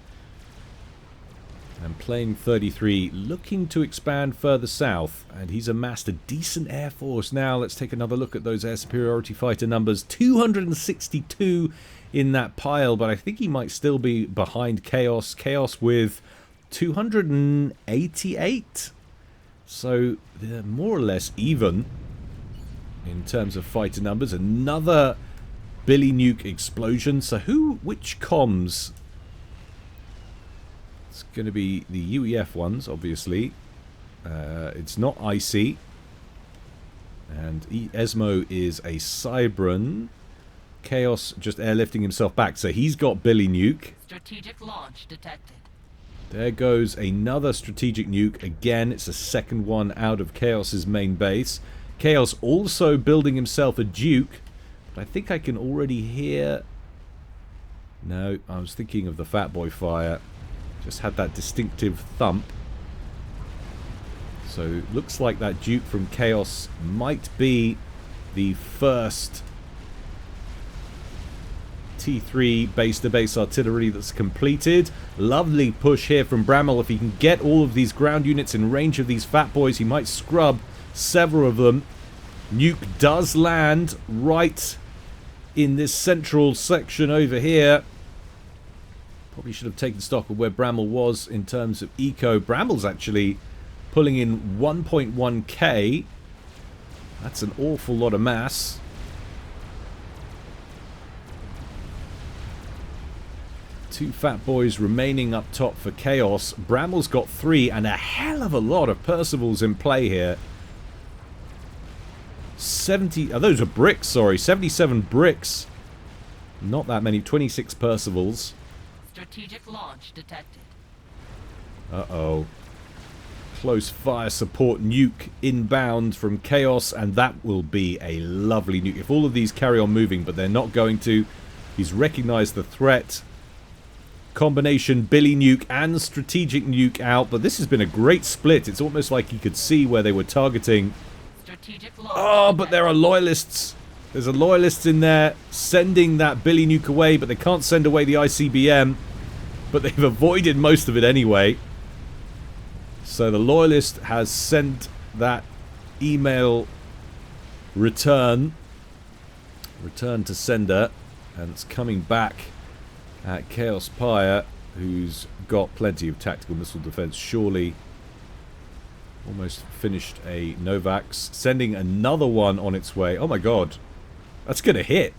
Speaker 1: And playing 33, looking to expand further south, and he's amassed a decent air force now. Let's take another look at those air superiority fighter numbers. 262 in that pile, but I think he might still be behind Chaos. Chaos with 288. So they're more or less even in terms of fighter numbers. Another Billy Nuke explosion. So which comms? It's going to be the UEF ones, obviously. It's not IC. And Esmo is a Cybran. Chaos just airlifting himself back. So he's got Billy Nuke.
Speaker 2: Strategic launch detected.
Speaker 1: There goes another strategic nuke. Again, it's a second one out of Chaos's main base. Chaos also building himself a Duke. But I think I can already hear... No, I was thinking of the Fat Boy fire. Just had that distinctive thump. So looks like that Duke from Chaos might be the first T3 base-to-base artillery that's completed. Lovely push here from Bramall. If he can get all of these ground units in range of these Fat Boys, he might scrub several of them. Nuke does land right in this central section over here. Probably should have taken stock of where Bramble was in terms of eco. Bramble's actually pulling in 1.1k. That's an awful lot of mass. Two fat boys remaining up top for Chaos. Bramble's got 3 and a hell of a lot of Percivals in play here. 70, oh, those are bricks, sorry. 77 bricks. Not that many. 26 Percivals.
Speaker 2: Strategic launch detected.
Speaker 1: Uh-oh. Close fire support nuke inbound from Chaos, and that will be a lovely nuke. If all of these carry on moving, but they're not going to. He's recognized the threat. Combination Billy nuke and strategic nuke out, but this has been a great split. It's almost like he could see where they were targeting.
Speaker 2: Strategic launch
Speaker 1: Oh, but there are loyalists. There's a loyalist in there sending that Billy nuke away, but they can't send away the ICBM. But they've avoided most of it anyway. So the loyalist has sent that email return to sender, and it's coming back at Chaos Pyre, who's got plenty of tactical missile defense. Surely almost finished a Novax, sending another one on its way. Oh my god, that's gonna hit.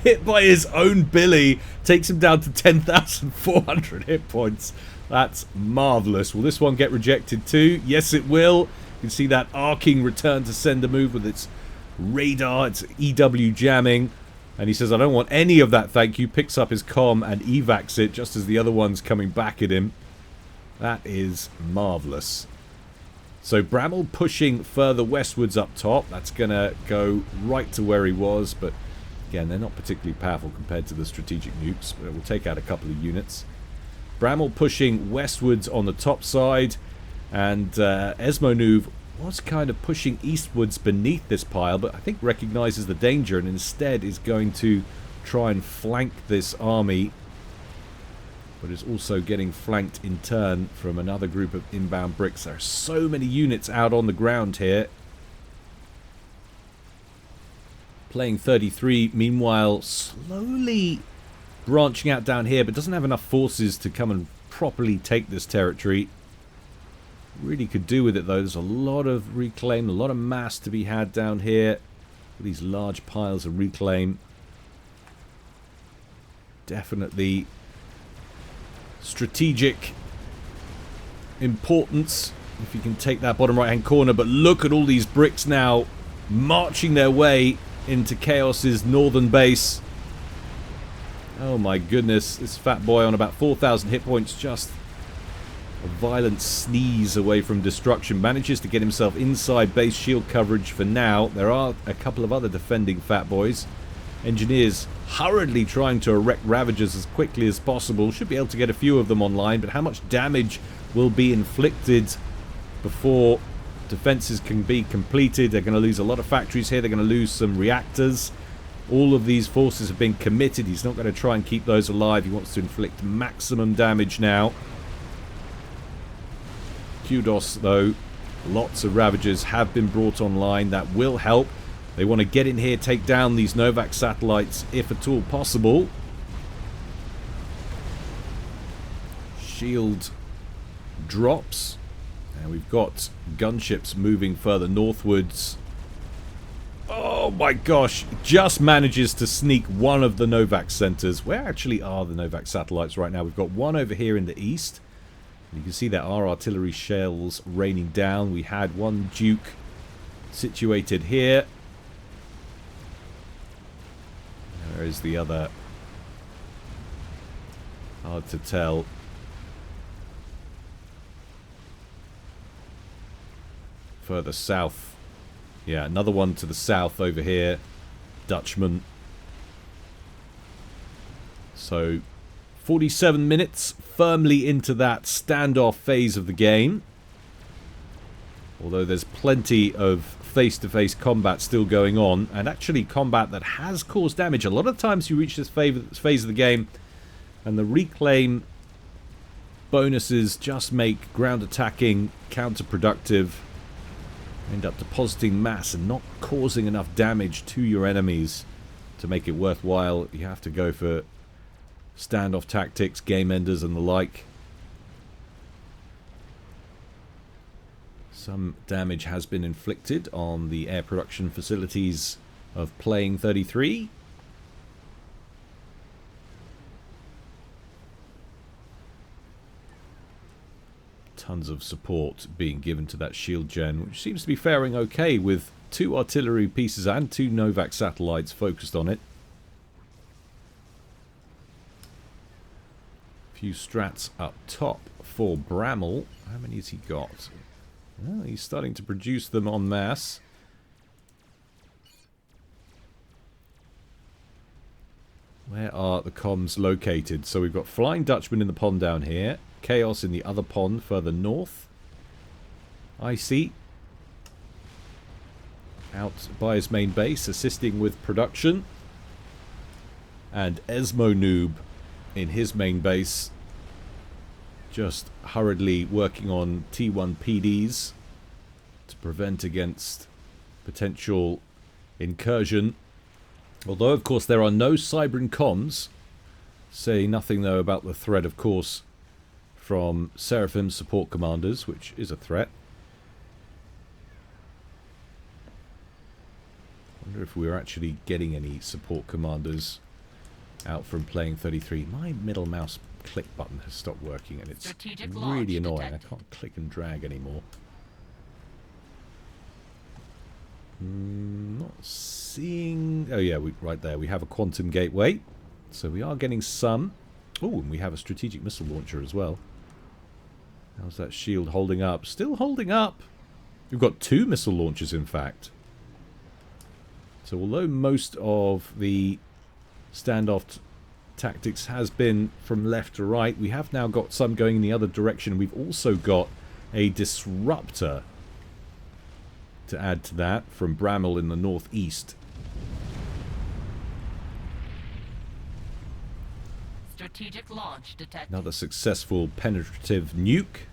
Speaker 1: Hit by his own Billy, takes him down to 10,400 hit points. That's marvellous. Will this one get rejected too? Yes, it will. You can see that arcing return to sender move with its radar, its EW jamming. And he says, I don't want any of that, thank you. Picks up his comm and evacs it just as the other one's coming back at him. That is marvellous. So Bramble pushing further westwards up top. That's going to go right to where he was, but again, they're not particularly powerful compared to the strategic nukes, but it will take out a couple of units. Bramble pushing westwards on the top side, and Esmonuv was kind of pushing eastwards beneath this pile, but I think recognizes the danger and instead is going to try and flank this army, but is also getting flanked in turn from another group of inbound bricks. There are so many units out on the ground here. Playing 33, meanwhile, slowly branching out down here, but doesn't have enough forces to come and properly take this territory. Really could do with it, though. There's a lot of reclaim, a lot of mass to be had down here. These large piles of reclaim. Definitely strategic importance if you can take that bottom right hand corner. But look at all these bricks now marching their way into Chaos's northern base. Oh my goodness, this fat boy on about 4,000 hit points, just a violent sneeze away from destruction. Manages to get himself inside base shield coverage for now. There are a couple of other defending fat boys. Engineers hurriedly trying to erect Ravagers as quickly as possible. Should be able to get a few of them online, but how much damage will be inflicted before defenses can be completed? They're going to lose a lot of factories here. They're going to lose some reactors. All of these forces have been committed. He's not going to try and keep those alive. He wants to inflict maximum damage now. Kudos, though. Lots of Ravagers have been brought online. That will help. They want to get in here, take down these Novak satellites, if at all possible. Shield drops. And we've got gunships moving further northwards. Oh my gosh, just manages to sneak one of the Novak centers. Where actually are the Novak satellites right now? We've got one over here in the east. You can see there are artillery shells raining down. We had one Duke situated here. There is the other. Hard to tell. Further south. Yeah, another one to the south over here. Dutchman. So, 47 minutes firmly into that standoff phase of the game. Although there's plenty of face-to-face combat still going on, and actually combat that has caused damage. A lot of times you reach this phase of the game and the reclaim bonuses just make ground attacking counterproductive. End up depositing mass and not causing enough damage to your enemies to make it worthwhile. You have to go for standoff tactics, game enders and the like. Some damage has been inflicted on the air production facilities of Playing 33. Tons of support being given to that shield gen, which seems to be faring okay with 2 artillery pieces and 2 Novak satellites focused on it. A few strats up top for Bramall. How many has he got? Well, he's starting to produce them en masse. Where are the comms located? So we've got Flying Dutchman in the pond down here. Chaos in the other pond further north. Icy out by his main base, assisting with production. And Esmo Noob in his main base, just hurriedly working on T1 PDs to prevent against potential incursion. Although, of course, there are no Cybran comms. Say nothing, though, about the threat, of course, from Seraphim's support commanders, which is a threat. Wonder if we're actually getting any support commanders out from Playing 33. My middle mouse click button has stopped working and it's really annoying. I can't click and drag anymore. Not seeing... Oh yeah, right there. We have a quantum gateway. So we are getting some. Oh, and we have a strategic missile launcher as well. How's that shield holding up? Still holding up. We've got 2 missile launchers, in fact. So although most of the standoff tactics has been from left to right, we have now got some going in the other direction. We've also got a disruptor to add to that from Bramall in the northeast.
Speaker 2: Strategic launch detected.
Speaker 1: Another successful penetrative nuke.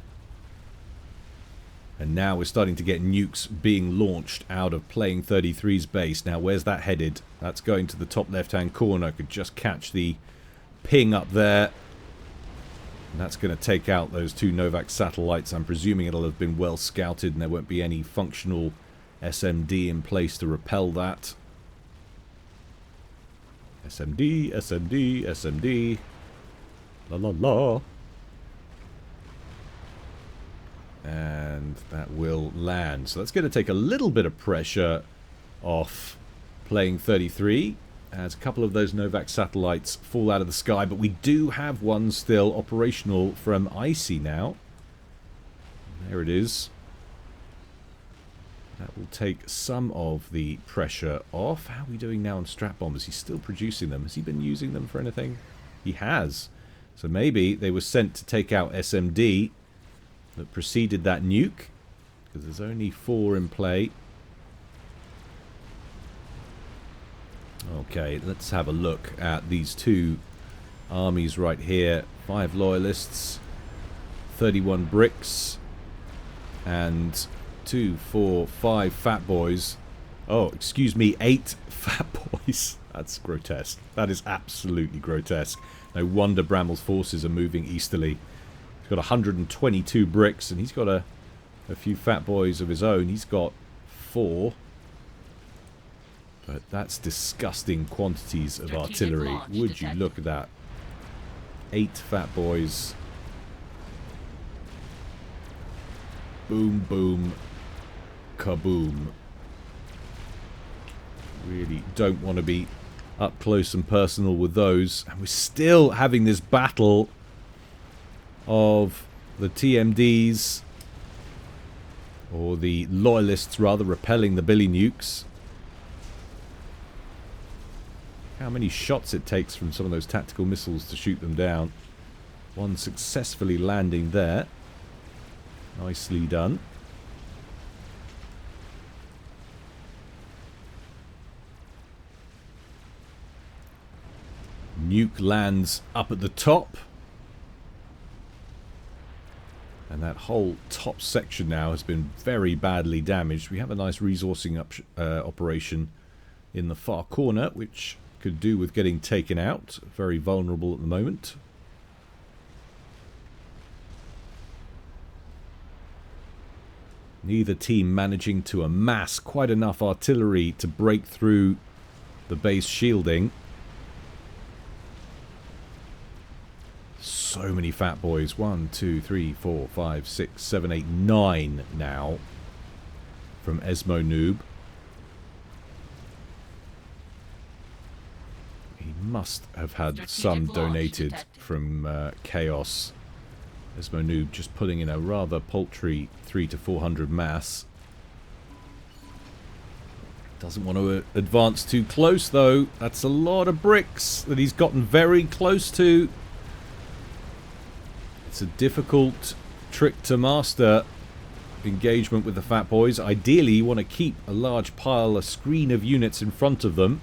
Speaker 1: And now we're starting to get nukes being launched out of Playing 33's base. Now, where's that headed? That's going to the top left-hand corner. I could just catch the ping up there. And that's going to take out those 2 Novak satellites. I'm presuming it'll have been well scouted and there won't be any functional SMD in place to repel that. SMD, SMD, SMD. La la la. And that will land. So that's going to take a little bit of pressure off Playing 33 as a couple of those Novak satellites fall out of the sky. But we do have one still operational from Icy now. There it is. That will take some of the pressure off. How are we doing now on strat bombers? He's still producing them. Has he been using them for anything? He has. So maybe they were sent to take out SMD that preceded that nuke, because there's only 4 in play. Okay, let's have a look at these 2 armies right here. 5 loyalists, 31 bricks, and 2, 4, 5 fat boys. Oh, excuse me, 8 fat boys. That's grotesque. That is absolutely grotesque. No wonder Bramall's forces are moving easterly. He's got 122 bricks, and he's got a few fat boys of his own. He's got 4. But that's disgusting quantities of artillery. Would you look at that? 8 fat boys. Boom, boom, kaboom. Really don't want to be up close and personal with those. And we're still having this battle of the TMDs, or the loyalists rather, repelling the Billy nukes. How many shots it takes from some of those tactical missiles to shoot them down. One successfully landing there. Nicely done. Nuke lands up at the top. And that whole top section now has been very badly damaged. We have a nice resourcing operation in the far corner, which could do with getting taken out. Very vulnerable at the moment. Neither team managing to amass quite enough artillery to break through the base shielding. So many fat boys. 1, 2, 3, 4, 5, 6, 7, 8, 9 now from Esmo Noob. He must have had some donated from Chaos. Esmo Noob just putting in a rather paltry 300 to 400 mass. Doesn't want to advance too close though. That's a lot of bricks that he's gotten very close to. It's a difficult trick to master, engagement with the fat boys. Ideally you want to keep a large pile, a screen of units in front of them.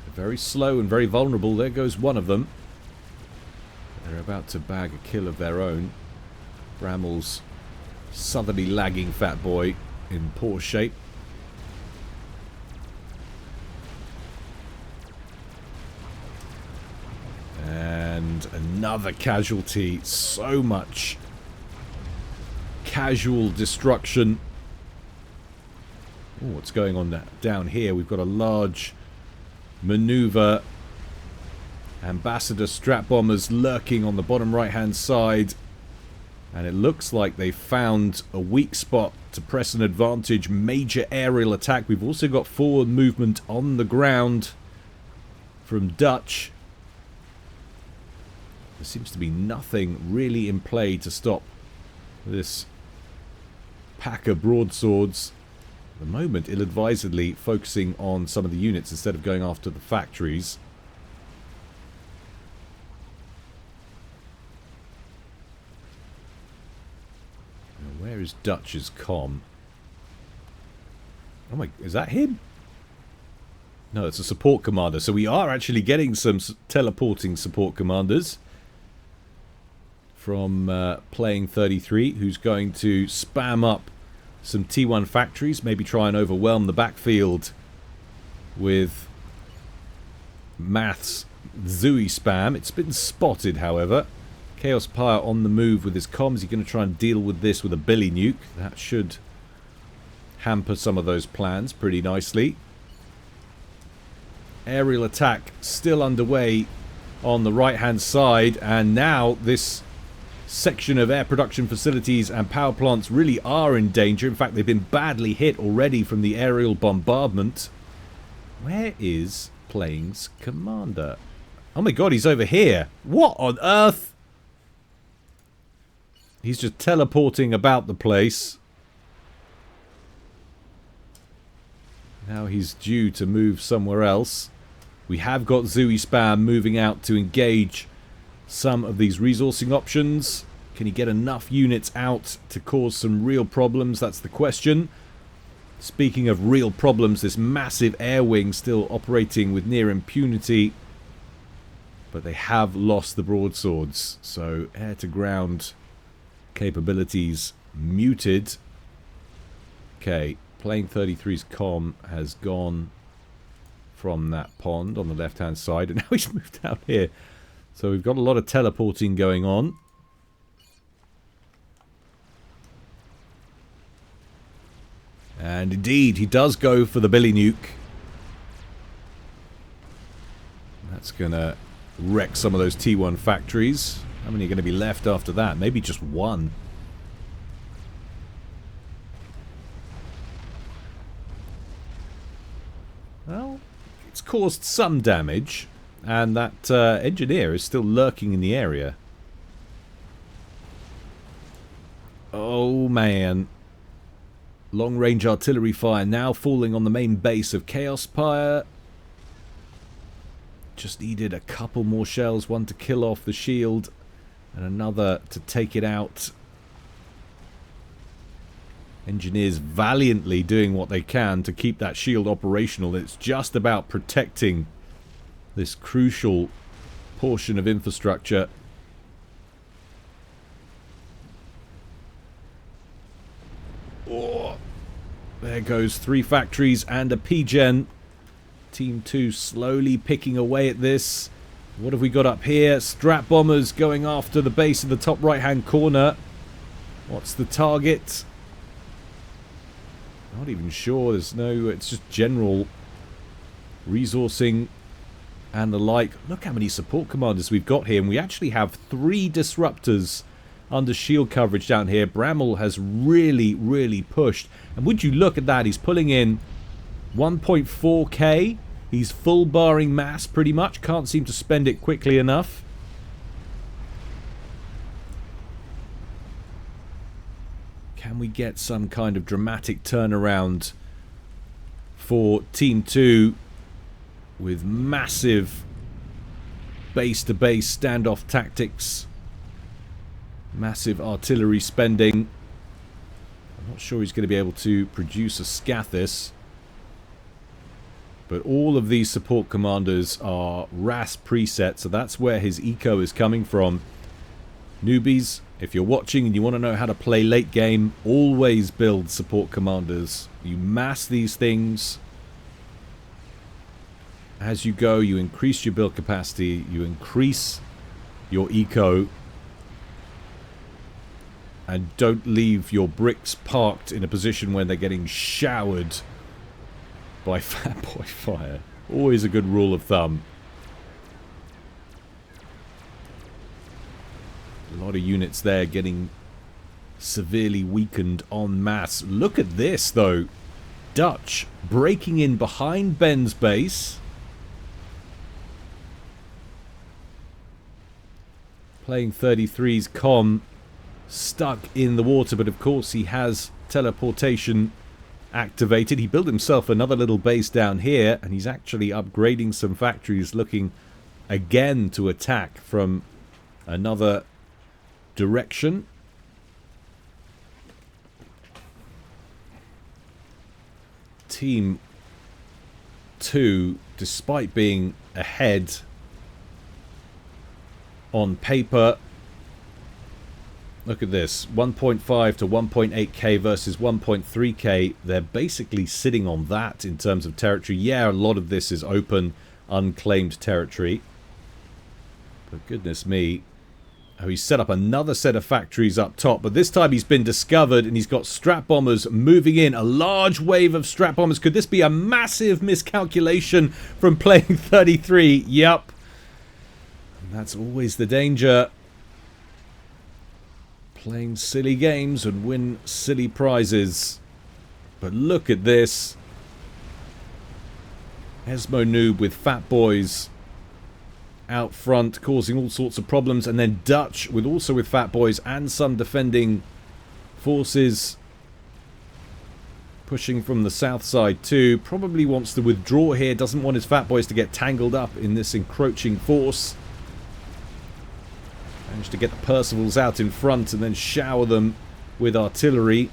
Speaker 1: They're very slow and very vulnerable. There goes one of them. They're about to bag a kill of their own. Brammel's southerly lagging fat boy in poor shape. And another casualty. So much casual destruction. Ooh, what's going on down here? We've got a large maneuver. Ambassador strap bombers lurking on the bottom right hand side. And it looks like they found a weak spot to press an advantage. Major aerial attack. We've also got forward movement on the ground from Dutch. There seems to be nothing really in play to stop this pack of broadswords. At the moment, ill-advisedly focusing on some of the units instead of going after the factories. Now, where is Dutch's comm? Oh my, is that him? No, it's a support commander. So we are actually getting some teleporting support commanders from Playing 33, who's going to spam up some T1 factories, maybe try and overwhelm the backfield with Math's Zooey spam. It's been spotted, however. Chaos Pyre on the move with his comms. He's going to try and deal with this with a Billy Nuke. That should hamper some of those plans pretty nicely. Aerial attack still underway on the right-hand side, and now this section of air production facilities and power plants really are in danger. In fact, they've been badly hit already from the aerial bombardment. Where is Playing's commander? Oh my god, he's over here. What on earth? He's just teleporting about the place. Now he's due to move somewhere else. We have got Zooey Spam moving out to engage some of these resourcing options. Can he get enough units out to cause some real problems? That's the question. Speaking of real problems, this massive air wing still operating with near impunity. But they have lost the broadswords. So air to ground capabilities muted. Okay, Playing 33's comm has gone from that pond on the left hand side. And now he's moved down here. So we've got a lot of teleporting going on. And indeed, he does go for the Billy Nuke. That's going to wreck some of those T1 factories. How many are going to be left after that? Maybe just one. Well, it's caused some damage. And that engineer is still lurking in the area. Oh man. Long-range artillery fire now falling on the main base of Chaos Pyre. Just needed a couple more shells. One to kill off the shield. And another to take it out. Engineers valiantly doing what they can to keep that shield operational. It's just about protecting this crucial portion of infrastructure. There goes 3 factories and a P-Gen. Team 2 slowly picking away at this. What have we got up here? Strat bombers going after the base of the top right-hand corner. What's the target? Not even sure. There's no... It's just general resourcing and the like. Look how many support commanders we've got here. And we actually have 3 disruptors under shield coverage down here. Bramall has really, really pushed. And would you look at that? He's pulling in 1.4k. He's full barring mass pretty much. Can't seem to spend it quickly enough. Can we get some kind of dramatic turnaround for Team 2 with massive base-to-base standoff tactics? Massive artillery spending. I'm not sure he's going to be able to produce a Scathis. But all of these support commanders are RAS preset, so that's where his eco is coming from. Newbies, if you're watching and you want to know how to play late game, always build support commanders. You mass these things. As you go, you increase your build capacity, you increase your eco, and don't leave your bricks parked in a position when they're getting showered by Fatboy fire. Always a good rule of thumb. A lot of units there getting severely weakened en masse. Look at this, though. Dutch breaking in behind Ben's base. Playing 33's comm. Stuck in the water, but of course he has teleportation activated. He built himself another little base down here, and he's actually upgrading some factories, looking again to attack from another direction. Team 2, despite being ahead on paper, look at this, 1.5 to 1.8k versus 1.3k. They're basically sitting on that in terms of territory. Yeah, a lot of this is open, unclaimed territory. But goodness me. Oh, he's set up another set of factories up top, but this time he's been discovered and he's got strat bombers moving in. A large wave of strat bombers. Could this be a massive miscalculation from playing 33? Yep. And that's always the danger. Playing silly games and win silly prizes. But look at this. Esmo Noob with Fat Boys out front, causing all sorts of problems. And then Dutch also with Fat Boys and some defending forces. Pushing from the south side too. Probably wants to withdraw here. Doesn't want his Fat Boys to get tangled up in this encroaching force. Managed to get the Percivals out in front and then shower them with artillery.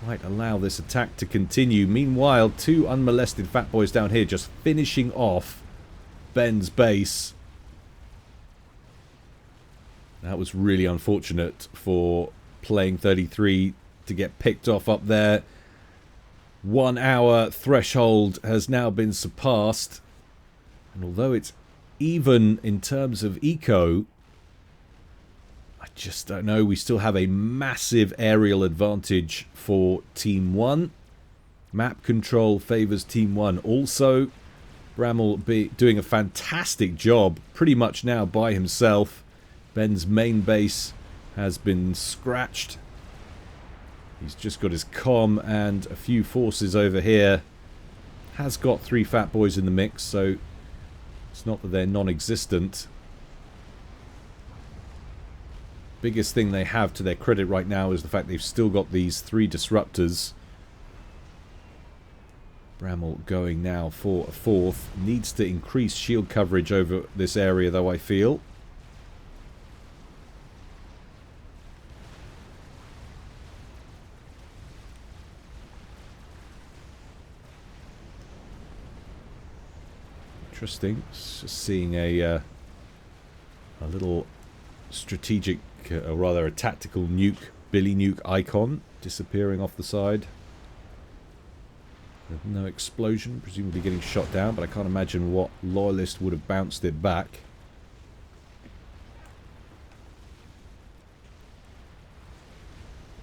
Speaker 1: Might allow this attack to continue. Meanwhile, 2 unmolested Fat Boys down here just finishing off Ben's base. That was really unfortunate for playing 33 to get picked off up there. 1 hour threshold has now been surpassed. And although it's even in terms of eco, I just don't know. We still have a massive aerial advantage for Team 1. Map control favours Team 1 also. Bramall doing a fantastic job pretty much now by himself. Ben's main base has been scratched. He's just got his comm and a few forces over here. Has got 3 Fat Boys in the mix, so it's not that they're non-existent. Biggest thing they have to their credit right now is the fact they've still got these 3 disruptors. Bramall going now for a 4th. Needs to increase shield coverage over this area though, I feel. Interesting. Just seeing a little strategic, or rather a tactical nuke, Billy Nuke icon disappearing off the side. There's no explosion, presumably getting shot down, but I can't imagine what loyalist would have bounced it back.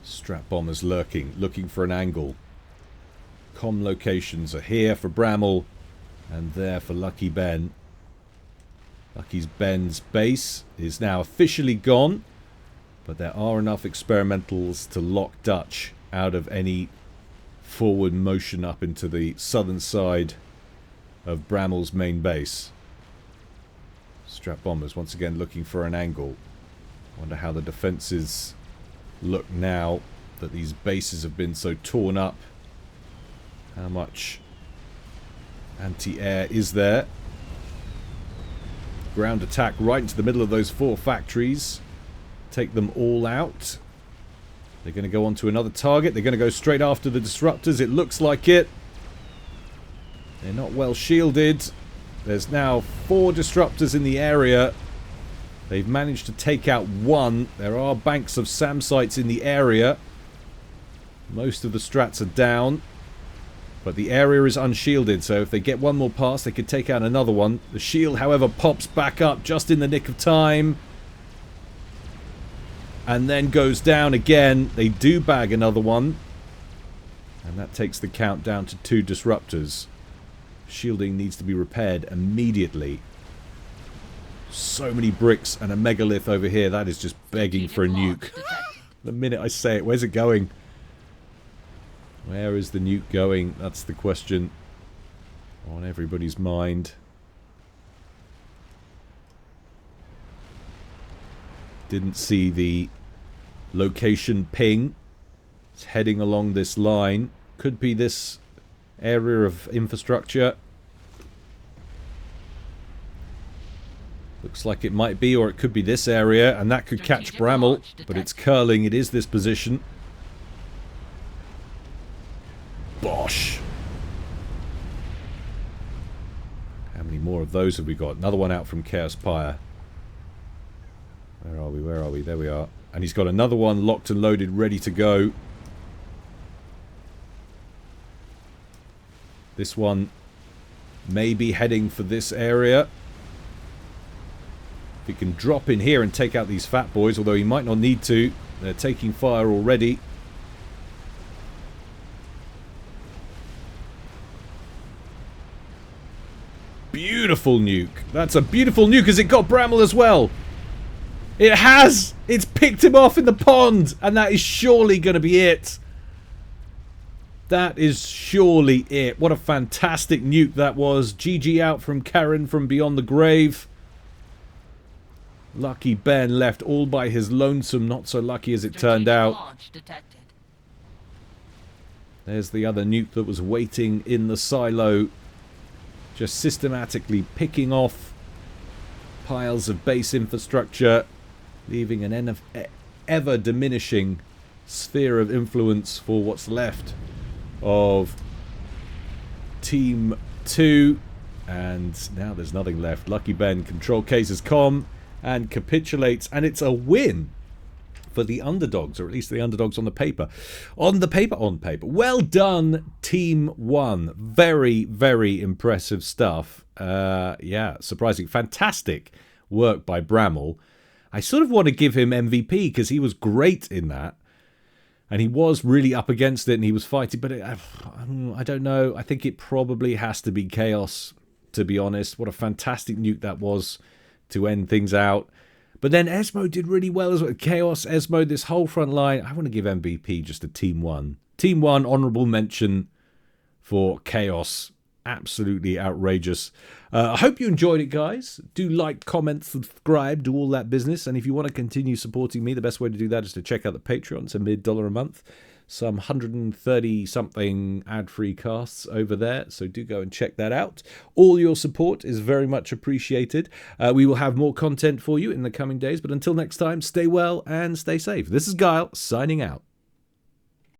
Speaker 1: Strat bombers lurking, looking for an angle. Comm locations are here for Bramall and there for Lucky Ben. Lucky Ben's base is now officially gone, but there are enough experimentals to lock Dutch out of any forward motion up into the southern side of Bramall's main base. Strat bombers once again looking for an angle. Wonder how the defenses look now that these bases have been so torn up. How much anti-air is there? Ground attack right into the middle of those 4 factories. Take them all out. They're going to go on to another target. They're going to go straight after the disruptors. It looks like it. They're not well shielded. There's now 4 disruptors in the area. They've managed to take out 1. There are banks of SAM sites in the area. Most of the strats are down. But the area is unshielded, so if they get 1 more pass, they could take out another one. The shield, however, pops back up just in the nick of time. And then goes down again. They do bag another one. And that takes the count down to 2 disruptors. Shielding needs to be repaired immediately. So many bricks and a megalith over here. That is just begging for a nuke. The minute I say it, where's it going? Where is the nuke going? That's the question on everybody's mind. Didn't see the location ping. It's heading along this line. Could be this area of infrastructure. Looks like it might be, or it could be this area, and that could catch Bramall, but it's curling. It is this position. Bosh. How many more of those have we got? Another one out from Chaos Pyre. Where are we? Where are we? There we are. And he's got another one locked and loaded, ready to go. This one may be heading for this area. If he can drop in here and take out these fat boys, although he might not need to. They're taking fire already. Beautiful nuke. That's a beautiful nuke. Has it got Bramall as well? It has! It's picked him off in the pond! And that is surely going to be it. That is surely it. What a fantastic nuke that was. GG out from Karen from Beyond the Grave. Lucky Ben left all by his lonesome. Not so lucky as it turned out. There's the other nuke that was waiting in the silo. Just systematically picking off piles of base infrastructure, leaving an ever diminishing sphere of influence for what's left of Team 2. And now there's nothing left. Lucky Ben control cases comm and capitulates, and it's a win for the underdogs, or at least the underdogs on the paper. On paper. Well done, Team 1. Very, very impressive stuff. Yeah, surprising. Fantastic work by Bramall. I sort of want to give him MVP because he was great in that. And he was really up against it and he was fighting. But I don't know. I think it probably has to be Chaos, to be honest. What a fantastic nuke that was to end things out. But then Esmo did really well as well. Chaos, Esmo, this whole front line. I want to give MVP just to Team 1. Team 1, honourable mention for Chaos. Absolutely outrageous. I hope you enjoyed it, guys. Do like, comment, subscribe, do all that business. And if you want to continue supporting me, the best way to do that is to check out the Patreon. It's a $1 a month. Some 130-something ad-free casts over there, so do go and check that out. All your support is very much appreciated. We will have more content for you in the coming days, but until next time, stay well and stay safe. This is Guile, signing out.